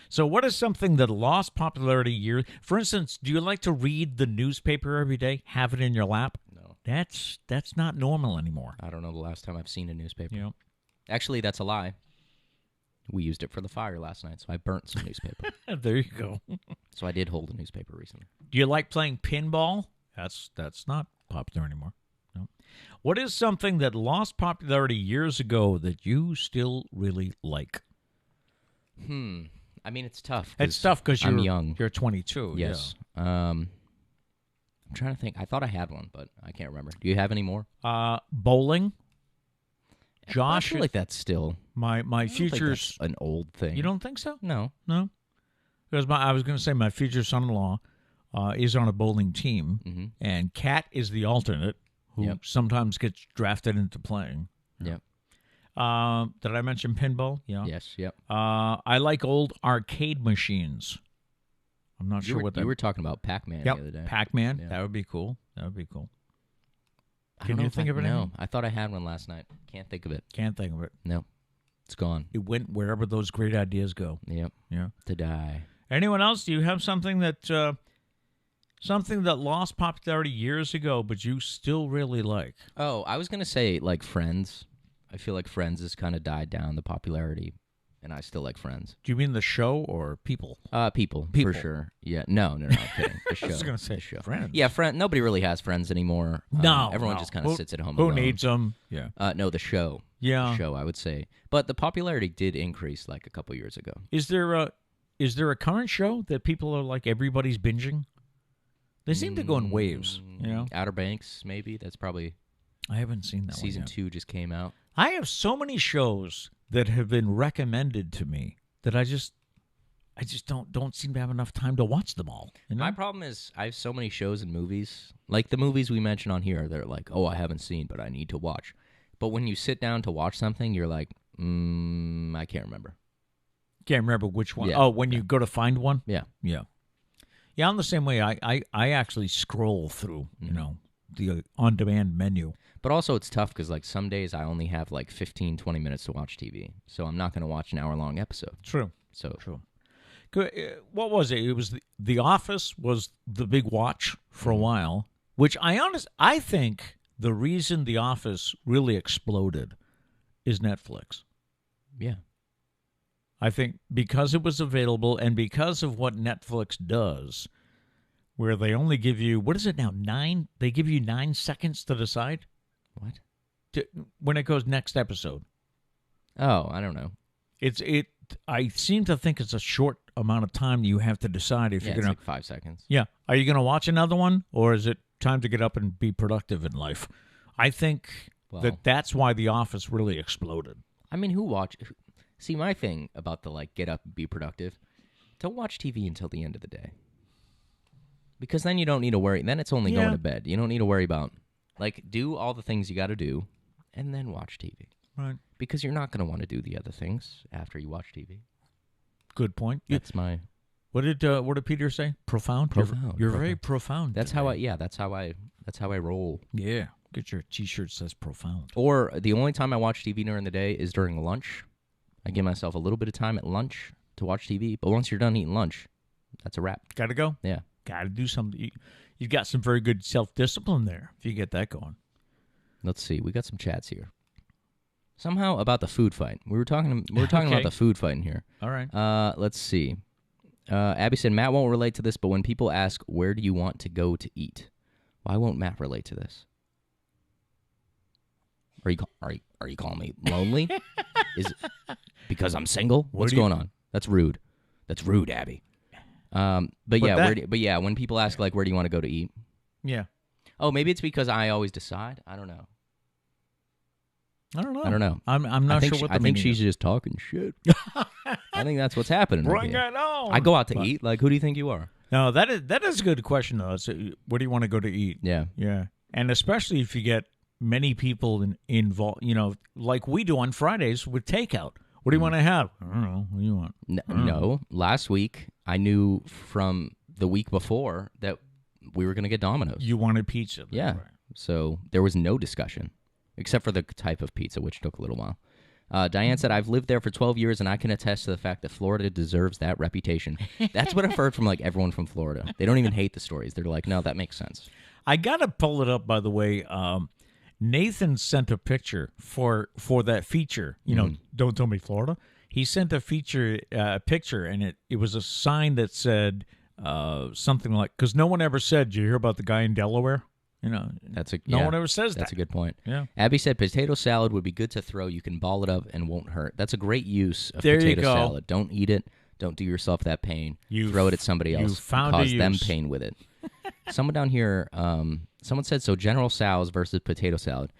Speaker 2: So what is something that lost popularity years? For instance, do you like to read the newspaper every day? Have it in your lap?
Speaker 1: No.
Speaker 2: That's not normal anymore.
Speaker 1: I don't know the last time I've seen a newspaper.
Speaker 2: You know?
Speaker 1: Actually, that's a lie. We used it for the fire last night, so I burnt some newspaper.
Speaker 2: There you go.
Speaker 1: So I did hold a newspaper recently.
Speaker 2: Do you like playing pinball? That's not popular anymore. No. What is something that lost popularity years ago that you still really like?
Speaker 1: I mean, it's tough.
Speaker 2: It's tough because
Speaker 1: I'm young.
Speaker 2: You're 22.
Speaker 1: Yes.
Speaker 2: Yeah.
Speaker 1: I'm trying to think. I thought I had one, but I can't remember. Do you have any more?
Speaker 2: Bowling. Josh,
Speaker 1: I feel like that's still
Speaker 2: my future's
Speaker 1: an old thing.
Speaker 2: You don't think so?
Speaker 1: No.
Speaker 2: Because I was going to say my future son-in-law is on a bowling team,
Speaker 1: Mm-hmm.
Speaker 2: and Kat is the alternate who sometimes gets drafted into playing.
Speaker 1: Yep.
Speaker 2: Did I mention pinball? Yeah.
Speaker 1: Yes. Yep.
Speaker 2: I like old arcade machines. I'm not sure what that.
Speaker 1: You were talking about Pac-Man the other day.
Speaker 2: Pac-Man.
Speaker 1: Yeah.
Speaker 2: That would be cool.
Speaker 1: I
Speaker 2: Can
Speaker 1: don't know
Speaker 2: you
Speaker 1: if
Speaker 2: think of it?
Speaker 1: No, I thought I had one last night. Can't think of it.
Speaker 2: Can't think of it.
Speaker 1: No, it's gone.
Speaker 2: It went wherever those great ideas go.
Speaker 1: Yep.
Speaker 2: Yeah.
Speaker 1: To die.
Speaker 2: Anyone else? Do you have something that lost popularity years ago, but you still really like?
Speaker 1: Oh, I was gonna say like Friends. I feel like Friends has kind of died down the popularity, and I still like Friends.
Speaker 2: Do you mean the show or people?
Speaker 1: People for sure. Yeah. No, I'm kidding. The show.
Speaker 2: I was going to say
Speaker 1: the show.
Speaker 2: Friends.
Speaker 1: Yeah, Nobody really has Friends anymore. Everyone just kind of sits at home.
Speaker 2: Who
Speaker 1: alone.
Speaker 2: needs them? Yeah.
Speaker 1: No, the show.
Speaker 2: Yeah.
Speaker 1: The show, I would say, but the popularity did increase like a couple years ago.
Speaker 2: Is there a current show that people are like everybody's binging? They seem to go in waves. You know,
Speaker 1: Outer Banks, maybe. That's probably.
Speaker 2: I haven't seen that
Speaker 1: Season
Speaker 2: one yet.
Speaker 1: 2 just came out.
Speaker 2: I have so many shows that have been recommended to me that I just don't seem to have enough time to watch them all. You know?
Speaker 1: My problem is I have so many shows and movies. Like the movies we mentioned on here, they're like, oh, I haven't seen, but I need to watch. But when you sit down to watch something, you're like, I can't remember.
Speaker 2: Can't remember which one.
Speaker 1: Yeah.
Speaker 2: Oh, when you go to find one?
Speaker 1: Yeah.
Speaker 2: Yeah. Yeah, I'm the same way. I actually scroll through, the on-demand menu.
Speaker 1: But also it's tough because like some days I only have like 15, 20 minutes to watch TV. So I'm not going to watch an hour-long episode.
Speaker 2: True.
Speaker 1: So
Speaker 2: True. What was it? It was The Office was the big watch for a while, which I think the reason The Office really exploded is Netflix.
Speaker 1: Yeah.
Speaker 2: I think because it was available and because of what Netflix does, where they only give you, what is it now, 9? They give you 9 seconds to decide?
Speaker 1: What?
Speaker 2: When it goes next episode.
Speaker 1: Oh, I don't know.
Speaker 2: I seem to think it's a short amount of time you have to decide if
Speaker 1: Yeah,
Speaker 2: you're
Speaker 1: it's
Speaker 2: going to.
Speaker 1: like 5 seconds.
Speaker 2: Yeah. Are you going to watch another one, or is it time to get up and be productive in life? I think that's why The Office really exploded.
Speaker 1: I mean, See, my thing about the like get up and be productive, don't watch TV until the end of the day. Because then you don't need to worry. Then it's only going to bed. You don't need to worry about, like, do all the things you got to do and then watch TV.
Speaker 2: Right.
Speaker 1: Because you're not going to want to do the other things after you watch TV.
Speaker 2: Good point.
Speaker 1: That's my...
Speaker 2: What did Peter say? Profound?
Speaker 1: Profound.
Speaker 2: You're very profound.
Speaker 1: That's how I roll.
Speaker 2: Yeah. Get your T-shirt that says profound.
Speaker 1: Or the only time I watch TV during the day is during lunch. I give myself a little bit of time at lunch to watch TV, but once you're done eating lunch, that's a wrap.
Speaker 2: Got to go?
Speaker 1: Yeah.
Speaker 2: Got to do something. You've got some very good self-discipline there if you get that going.
Speaker 1: Let's see. We got some chats here. Somehow about the food fight. We were talking about the food fight in here.
Speaker 2: All right.
Speaker 1: Let's see. Abby said, Matt won't relate to this, but when people ask, where do you want to go to eat? Why won't Matt relate to this? Are you calling me lonely? Is it because I'm single? What's going on? That's rude. That's rude, Abby. But yeah, when people ask like, where do you want to go to eat?
Speaker 2: Yeah.
Speaker 1: Oh, maybe it's because I always decide. I don't know.
Speaker 2: I don't know.
Speaker 1: I'm
Speaker 2: not sure what the
Speaker 1: I think
Speaker 2: meaning
Speaker 1: she's
Speaker 2: is.
Speaker 1: just talking shit. I think that's what's happening.
Speaker 2: Bring
Speaker 1: here.
Speaker 2: it on.
Speaker 1: I go out to eat. Like, who do you think you are?
Speaker 2: No, that is a good question though. So, where do you want to go to eat?
Speaker 1: Yeah.
Speaker 2: Yeah. And especially if you get many people involved, like we do on Fridays with takeout. What do you want to have? I don't know. What do you want?
Speaker 1: No, last week I knew from the week before that we were going to get Domino's.
Speaker 2: You wanted pizza.
Speaker 1: Yeah.
Speaker 2: Right.
Speaker 1: So there was no discussion, except for the type of pizza, which took a little while. Diane said, I've lived there for 12 years, and I can attest to the fact that Florida deserves that reputation. That's what I've heard from, like, everyone from Florida. They don't even hate the stories. They're like, no, that makes sense.
Speaker 2: I got to pull it up, by the way. Nathan sent a picture for that feature. Don't tell me Florida. He sent a picture, and it was a sign that said something like, because no one ever said, did you hear about the guy in Delaware? No one ever says that.
Speaker 1: That's a good point.
Speaker 2: Yeah.
Speaker 1: Abby said potato salad would be good to throw. You can ball it up and won't hurt. That's a great use of
Speaker 2: There you
Speaker 1: potato
Speaker 2: go.
Speaker 1: salad. Don't eat it. Don't do yourself that pain. Throw it at somebody else.
Speaker 2: found a
Speaker 1: Cause them
Speaker 2: use.
Speaker 1: pain with it. Someone down here, someone said, so General Tso's versus potato salad.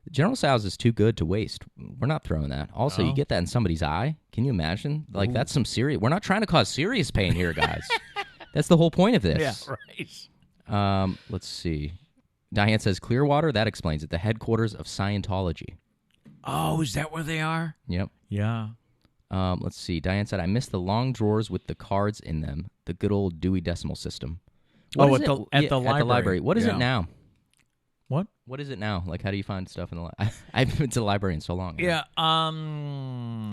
Speaker 1: General Tso's is too good to waste. We're not throwing that. Also, you get that in somebody's eye. Can you imagine? Like, that's some serious... We're not trying to cause serious pain here, guys. That's the whole point of this.
Speaker 2: Yeah, right.
Speaker 1: Let's see. Diane says, Clearwater, that explains it. The headquarters of Scientology.
Speaker 2: Oh, is that where they are?
Speaker 1: Yep.
Speaker 2: Yeah.
Speaker 1: Let's see. Diane said, I miss the long drawers with the cards in them. The good old Dewey Decimal System. What is it?
Speaker 2: At the library.
Speaker 1: What is it now?
Speaker 2: What?
Speaker 1: What is it now? Like, how do you find stuff in the library? I haven't been to the library in so long.
Speaker 2: Yeah.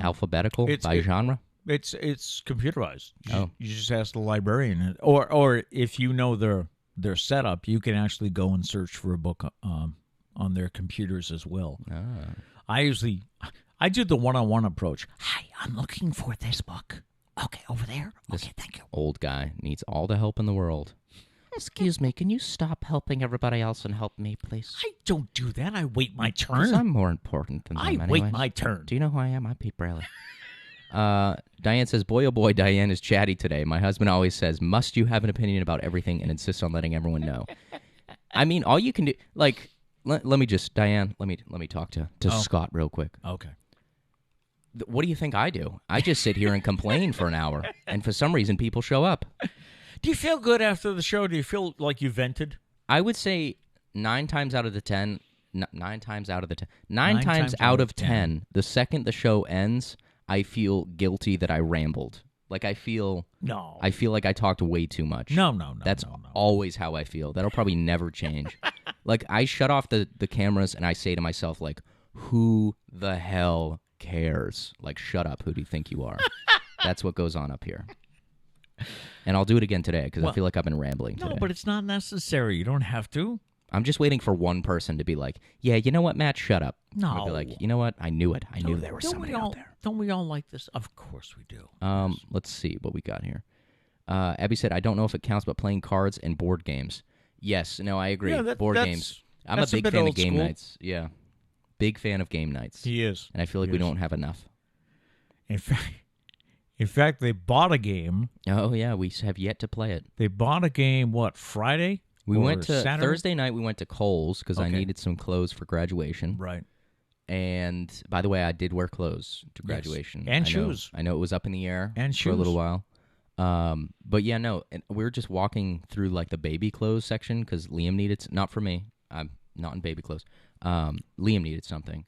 Speaker 1: Alphabetical by genre?
Speaker 2: It's computerized.
Speaker 1: Oh.
Speaker 2: You just ask the librarian. Or if you know their setup, you can actually go and search for a book on their computers as well. I do the one-on-one approach. Hi, I'm looking for this book. Okay, over there. Okay, thank you.
Speaker 1: Old guy needs all the help in the world. Excuse me, can you stop helping everybody else and help me, please?
Speaker 2: I don't do that. I wait my
Speaker 1: Because
Speaker 2: turn.
Speaker 1: I'm more important than them anyways.
Speaker 2: Wait my turn.
Speaker 1: Do you know who I am? I'm Pete Braley. Diane says, boy, oh boy, Diane is chatty today. My husband always says, must you have an opinion about everything and insists on letting everyone know. I mean, all you can do, like, let me just, Diane, let me talk to Scott real quick.
Speaker 2: Okay.
Speaker 1: What do you think I do? I just sit here and complain for an hour, and for some reason, people show up.
Speaker 2: Do you feel good after the show? Do you feel like you vented?
Speaker 1: I would say 9 times out of 10, the second the show ends, I feel guilty that I rambled. Like, I feel like I talked way too much.
Speaker 2: No.
Speaker 1: That's always how I feel. That'll probably never change. Like, I shut off the cameras and I say to myself, like, who the hell cares? Like, shut up. Who do you think you are? That's what goes on up here. And I'll do it again today because I feel like I've been rambling today.
Speaker 2: No, but it's not necessary. You don't have to.
Speaker 1: I'm just waiting for one person to be like, yeah, you know what, Matt, shut up.
Speaker 2: No.
Speaker 1: I'll be like, you know what? I knew it. I knew there was somebody out there.
Speaker 2: Don't we all like this? Of course we do.
Speaker 1: Let's see what we got here. Abby said, I don't know if it counts, but playing cards and board games. Yes, no, I agree.
Speaker 2: Yeah,
Speaker 1: board games. I'm a big fan of game nights. Yeah. Big fan of game nights.
Speaker 2: He is.
Speaker 1: And I feel like we don't have enough.
Speaker 2: In fact, they bought a game.
Speaker 1: Oh, yeah, we have yet to play it.
Speaker 2: They bought a game, Friday?
Speaker 1: We went to
Speaker 2: Saturday?
Speaker 1: Thursday night. We went to Kohl's because I needed some clothes for graduation.
Speaker 2: Right.
Speaker 1: And by the way, I did wear clothes to graduation.
Speaker 2: Yes. And shoes.
Speaker 1: I know it was up in the air
Speaker 2: and
Speaker 1: for a little while. But yeah, no, and we were just walking through like the baby clothes section because Liam needed, not for me. I'm not in baby clothes. Liam needed something,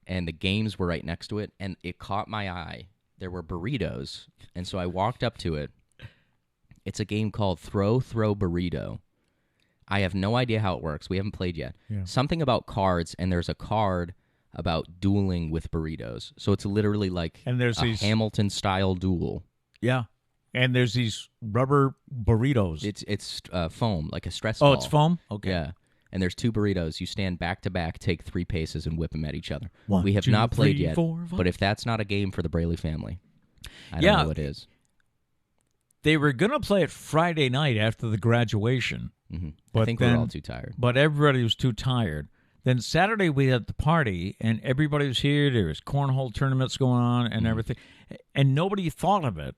Speaker 1: and the games were right next to it, and it caught my eye. There were burritos, and so I walked up to it. It's a game called Throw Burrito. I have no idea how it works. We haven't played yet.
Speaker 2: Yeah.
Speaker 1: Something about cards, and there's a card about dueling with burritos. So it's literally like a Hamilton-style duel.
Speaker 2: Yeah. And there's these rubber burritos.
Speaker 1: It's foam, like a stress ball.
Speaker 2: Oh, it's foam? Okay.
Speaker 1: Yeah. And there's 2 burritos. You stand back to back, take 3 paces, and whip them at each other.
Speaker 2: 1,
Speaker 1: we have
Speaker 2: 2,
Speaker 1: not played
Speaker 2: 3,
Speaker 1: yet,
Speaker 2: 4, 5.
Speaker 1: But if that's not a game for the Braley family, I don't know what is.
Speaker 2: They were going to play it Friday night after the graduation.
Speaker 1: Mm-hmm. But I think we're all too tired.
Speaker 2: But everybody was too tired. Then Saturday we had the party, and everybody was here. There was cornhole tournaments going on and everything. And nobody thought of it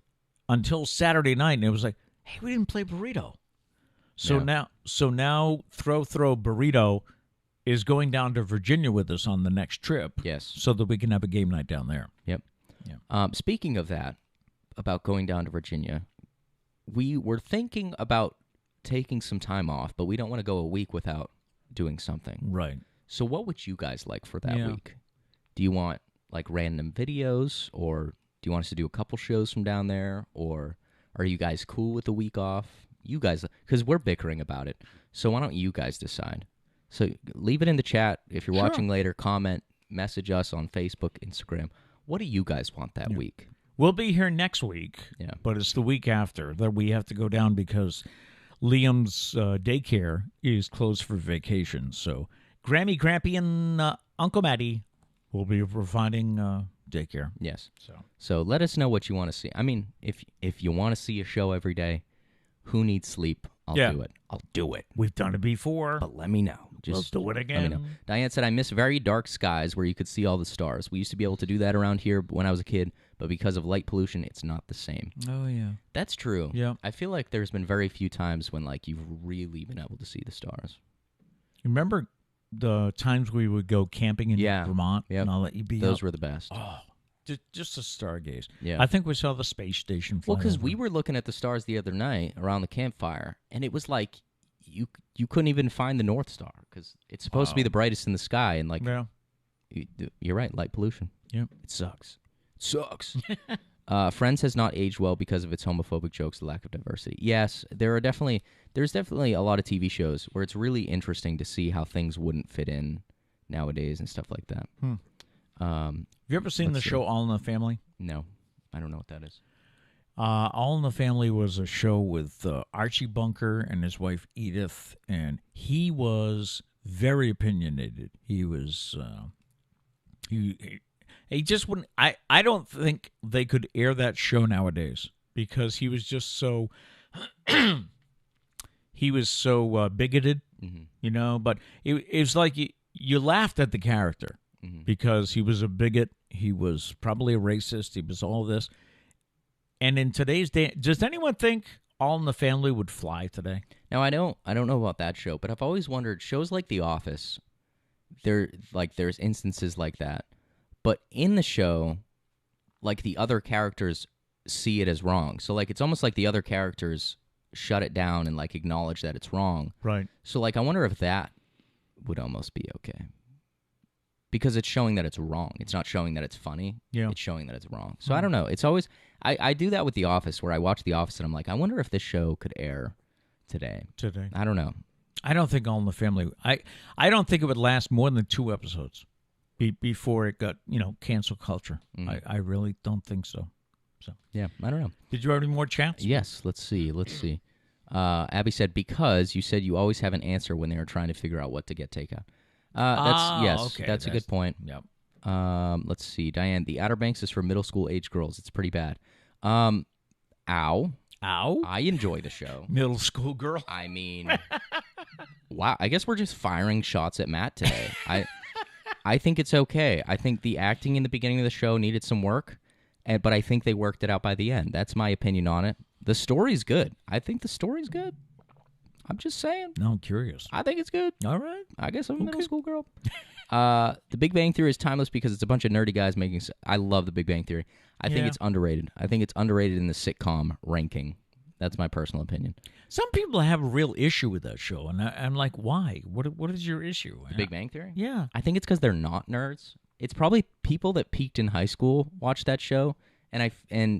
Speaker 2: until Saturday night, and it was like, hey, we didn't play burrito. So now Throw Burrito is going down to Virginia with us on the next trip.
Speaker 1: Yes.
Speaker 2: So that we can have a game night down there.
Speaker 1: Yep. Yeah. Speaking of that, about going down to Virginia, we were thinking about taking some time off, but we don't want to go a week without doing something.
Speaker 2: Right.
Speaker 1: So what would you guys like for that
Speaker 2: Yeah.
Speaker 1: week? Do you want like random videos, or do you want us to do a couple shows from down there, or are you guys cool with the week off? You guys, because we're bickering about it. So why don't you guys decide? So leave it in the chat. If you're
Speaker 2: Sure.
Speaker 1: watching later, comment, message us on Facebook, Instagram. What do you guys want that week?
Speaker 2: We'll be here next week,
Speaker 1: Yeah.
Speaker 2: but it's the week after that we have to go down because Liam's daycare is closed for vacation. So Grammy, Grampy, and Uncle Matty will be providing daycare.
Speaker 1: Yes.
Speaker 2: So
Speaker 1: So let us know what you want to see. I mean, if you want to see a show every day, who needs sleep? I'll
Speaker 2: Yeah.
Speaker 1: do it. I'll do it.
Speaker 2: we've done it before.
Speaker 1: But let me know. Just
Speaker 2: We'll do it
Speaker 1: let me
Speaker 2: again.
Speaker 1: know. Diane said, I miss very dark skies where you could see all the stars. We used to be able to do that around here when I was a kid, but because of light pollution, it's not the same.
Speaker 2: Oh, yeah.
Speaker 1: That's true.
Speaker 2: Yeah.
Speaker 1: I feel like there's been very few times when like you've really been able to see the stars.
Speaker 2: Remember the times we would go camping in
Speaker 1: Yeah.
Speaker 2: Vermont?
Speaker 1: Yep.
Speaker 2: And I'll let you be
Speaker 1: Those
Speaker 2: up?
Speaker 1: were the best.
Speaker 2: Oh, just a stargaze.
Speaker 1: Yeah.
Speaker 2: I think we saw the space station fly
Speaker 1: Well, because
Speaker 2: over.
Speaker 1: we were looking at the stars the other night around the campfire, and it was like you couldn't even find the North Star because it's supposed to be
Speaker 2: Wow.
Speaker 1: the brightest in the sky, and like
Speaker 2: Yeah.
Speaker 1: you're right, light pollution.
Speaker 2: Yep.
Speaker 1: It sucks. It sucks. Friends has not aged well because of its homophobic jokes, the lack of diversity. Yes, there's definitely a lot of TV shows where it's really interesting to see how things wouldn't fit in nowadays and stuff like that.
Speaker 2: Have you ever seen the
Speaker 1: Let's see.
Speaker 2: show All in the Family?
Speaker 1: No, I don't know what that is.
Speaker 2: All in the Family was a show with Archie Bunker and his wife Edith, and he was very opinionated. He was he just wouldn't. I don't think they could air that show nowadays because he was just so he was so bigoted, you know. But it was like you laughed at the character because he was a bigot. He was probably a racist. He was all this. And in today's day, does anyone think All in the Family would fly today?
Speaker 1: Now I don't know about that show, but I've always wondered shows like The Office. There's instances like that, but in the show, like the other characters see it as wrong. So like it's almost like the other characters shut it down and like acknowledge that it's wrong.
Speaker 2: Right.
Speaker 1: So like I wonder if that would almost be okay. Because it's showing that it's wrong. It's not showing that it's funny.
Speaker 2: Yeah.
Speaker 1: It's showing that it's wrong. So I don't know. It's always I do that with The Office where I watch The Office and I'm like, I wonder if this show could air today. I don't know.
Speaker 2: I don't think All in the Family. I don't think it would last more than 2 episodes before it got cancel culture. I really don't think so. So
Speaker 1: Yeah, I don't know.
Speaker 2: did you have any more chats?
Speaker 1: Yes, let's see. Abby said, because you said you always have an answer when they are trying to figure out what to get takeout.
Speaker 2: Okay.
Speaker 1: That's a good point.
Speaker 2: Yep.
Speaker 1: Let's see. Diane, the Outer Banks is for middle school age girls. It's pretty bad. Ow.
Speaker 2: Ow.
Speaker 1: I enjoy the show.
Speaker 2: Middle school girl.
Speaker 1: I mean, wow. I guess we're just firing shots at Matt today. I think it's okay. I think the acting in the beginning of the show needed some work, but I think they worked it out by the end. That's my opinion on it. The story's good. I think the story's good. I'm just saying.
Speaker 2: No, I'm curious.
Speaker 1: I think it's good.
Speaker 2: All right.
Speaker 1: I guess I'm a middle school girl. The Big Bang Theory is timeless because it's a bunch of nerdy guys making. I love the Big Bang Theory. I think
Speaker 2: Yeah.
Speaker 1: it's underrated. I think it's underrated in the sitcom ranking. That's my personal opinion.
Speaker 2: Some people have a real issue with that show, and I'm like, why? What is your issue?
Speaker 1: The Big Bang Theory?
Speaker 2: Yeah.
Speaker 1: I think it's because they're not nerds. It's probably people that peaked in high school watch that show, and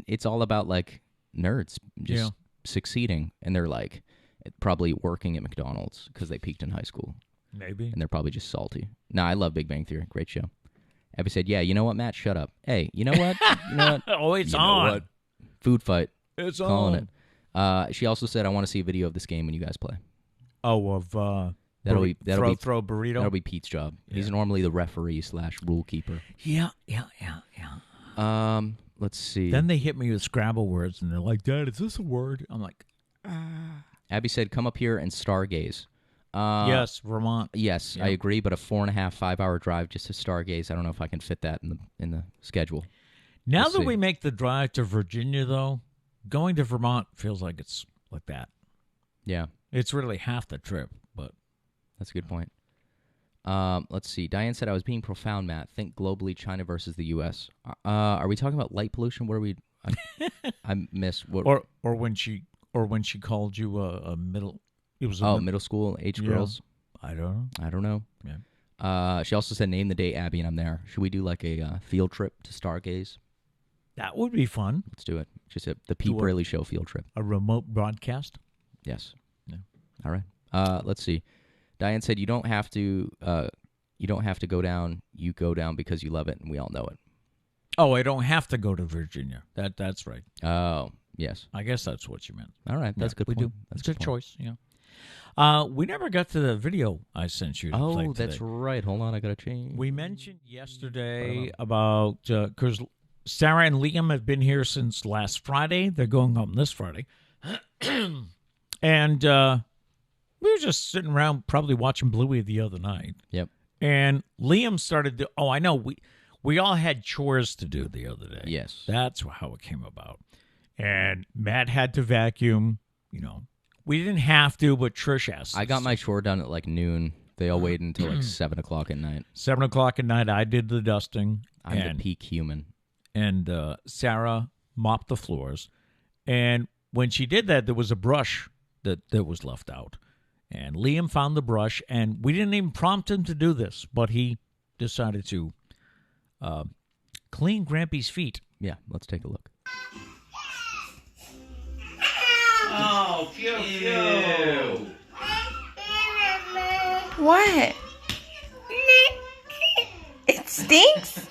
Speaker 1: it's all about like nerds just succeeding, and they're like probably working at McDonald's because they peaked in high school,
Speaker 2: Maybe.
Speaker 1: and they're probably just salty. No, I love Big Bang Theory. Great show. Abby said, "Yeah, you know what, Matt? Shut up. Hey, you know what? You know what?
Speaker 2: Oh, it's
Speaker 1: You know
Speaker 2: on.
Speaker 1: what? Food fight.
Speaker 2: It's
Speaker 1: Calling
Speaker 2: on.
Speaker 1: it. She also said, I want to see a video of this game when you guys play.
Speaker 2: Oh, of
Speaker 1: That'll be
Speaker 2: throw burrito.
Speaker 1: That'll be Pete's job. He's normally the referee / rule keeper.
Speaker 2: Yeah.
Speaker 1: Let's see.
Speaker 2: Then they hit me with Scrabble words, and they're like, "Dad, is this a word?" I'm like,
Speaker 1: Abby said, come up here and stargaze.
Speaker 2: "Yes, Vermont."
Speaker 1: Yes,
Speaker 2: Yeah.
Speaker 1: I agree, but a 4.5, 5-hour drive just to stargaze, I don't know if I can fit that in the schedule.
Speaker 2: Now
Speaker 1: Let's
Speaker 2: that
Speaker 1: see.
Speaker 2: we make the drive to Virginia, though, going to Vermont feels like it's like that.
Speaker 1: Yeah,
Speaker 2: It's really half the trip, but
Speaker 1: that's a good point. Let's see. Diane said, I was being profound, Matt. Think globally, China versus the U.S. Are we talking about light pollution? What are we... I missed... What,
Speaker 2: or when she called you a middle. It was a
Speaker 1: middle school age girls?
Speaker 2: I don't know.
Speaker 1: I don't know.
Speaker 2: Yeah.
Speaker 1: She also said, name the day, Abby, and I'm there. Should we do like a field trip to Stargaze?
Speaker 2: That would be fun.
Speaker 1: Let's do it. She said the Pete Braley Show field trip.
Speaker 2: A remote broadcast?
Speaker 1: Yes.
Speaker 2: Yeah.
Speaker 1: All right. Let's see. Diane said, you don't have to go down. You go down because you love it, and we all know it.
Speaker 2: Oh, I don't have to go to Virginia. That's right.
Speaker 1: Oh, yes.
Speaker 2: I guess that's what you meant.
Speaker 1: All right. That's a good
Speaker 2: we
Speaker 1: point.
Speaker 2: do.
Speaker 1: That's
Speaker 2: It's a good choice. Yeah. We never got to the video I sent you to play
Speaker 1: Oh,
Speaker 2: today.
Speaker 1: that's right. Hold on. I got to change.
Speaker 2: We mentioned yesterday about, because Sarah and Liam have been here since last Friday. They're going home this Friday. And we were just sitting around probably watching Bluey the other night.
Speaker 1: Yep.
Speaker 2: And Liam started to, I know, we all had chores to do the other day.
Speaker 1: Yes.
Speaker 2: That's how it came about. And Matt had to vacuum, We didn't have to, but Trish asked.
Speaker 1: I got my chore done at like noon. They all waited until like 7 o'clock at night.
Speaker 2: 7 o'clock at night, I did the dusting.
Speaker 1: I'm the peak human.
Speaker 2: And Sarah mopped the floors. And when she did that, there was a brush that was left out. And Liam found the brush, and we didn't even prompt him to do this, but he decided to clean Grampy's feet.
Speaker 1: Yeah, let's take a look.
Speaker 2: Oh, cute, cute.
Speaker 3: What? It stinks?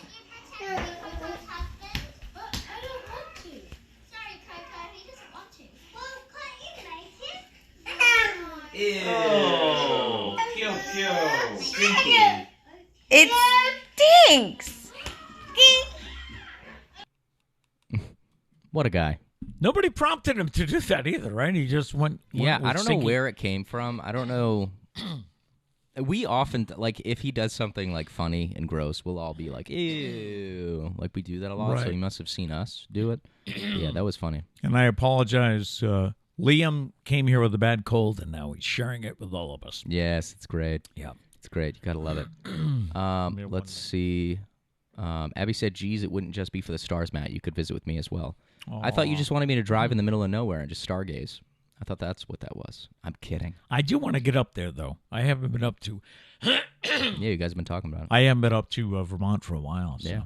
Speaker 2: Oh, cute, cute. Stinky.
Speaker 3: It stinks.
Speaker 1: What a guy.
Speaker 2: Nobody prompted him to do that either, right? He just went
Speaker 1: Yeah,
Speaker 2: with
Speaker 1: I don't know
Speaker 2: stinky.
Speaker 1: where it came from. I don't know. We often, like, if he does something, like, funny and gross, we'll all be like, ew. Like, we do that a lot, so
Speaker 2: Right.
Speaker 1: he must have seen us do it. Yeah, that was funny.
Speaker 2: And I apologize. Liam came here with a bad cold, and now he's sharing it with all of us.
Speaker 1: Yes, it's great.
Speaker 2: Yeah.
Speaker 1: It's great. You got to love it. Let's see. Abby said, geez, it wouldn't just be for the stars, Matt. You could visit with me as well. I thought you just wanted me to drive in the middle of nowhere and just stargaze. I thought that's what that was. I'm kidding.
Speaker 2: I do want to get up there, though. I haven't been up to.
Speaker 1: Yeah, you guys have been talking about it.
Speaker 2: I haven't been up to Vermont for a while. So.
Speaker 1: Yeah.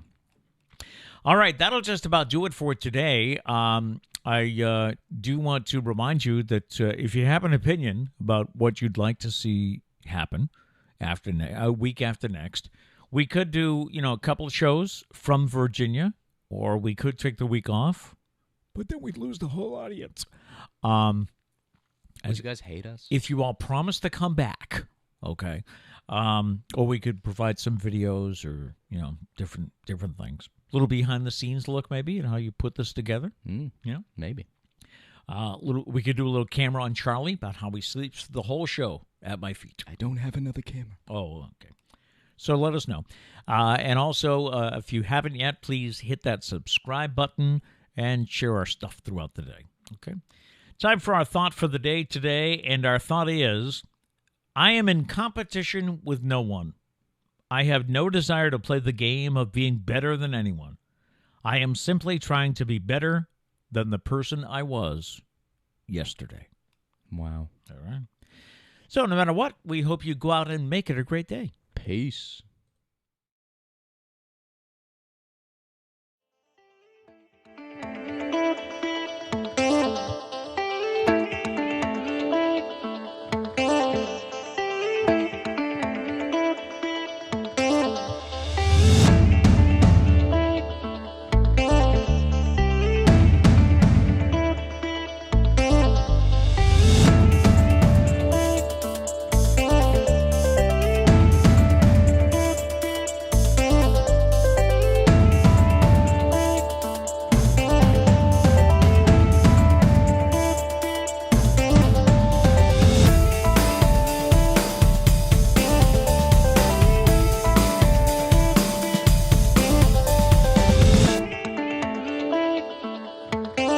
Speaker 2: All right, that'll just about do it for today. I do want to remind you that if you have an opinion about what you'd like to see happen after a week after next, we could do a couple of shows from Virginia, or we could take the week off, but then we'd lose the whole audience.
Speaker 1: Would you guys hate us?
Speaker 2: If you all promise to come back, okay, or we could provide some videos or different things, a little behind the scenes look maybe and how you put this together.
Speaker 1: Maybe.
Speaker 2: We could do a little camera on Charlie about how he sleeps the whole show at my feet.
Speaker 1: I don't have another camera.
Speaker 2: Oh, okay. So let us know, and also if you haven't yet, please hit that subscribe button and share our stuff throughout the day. Okay. Time for our thought for the day today, and our thought is, I am in competition with no one. I have no desire to play the game of being better than anyone. I am simply trying to be better than the person I was yesterday.
Speaker 1: Wow.
Speaker 2: All right. So no matter what, we hope you go out and make it a great day.
Speaker 1: Peace.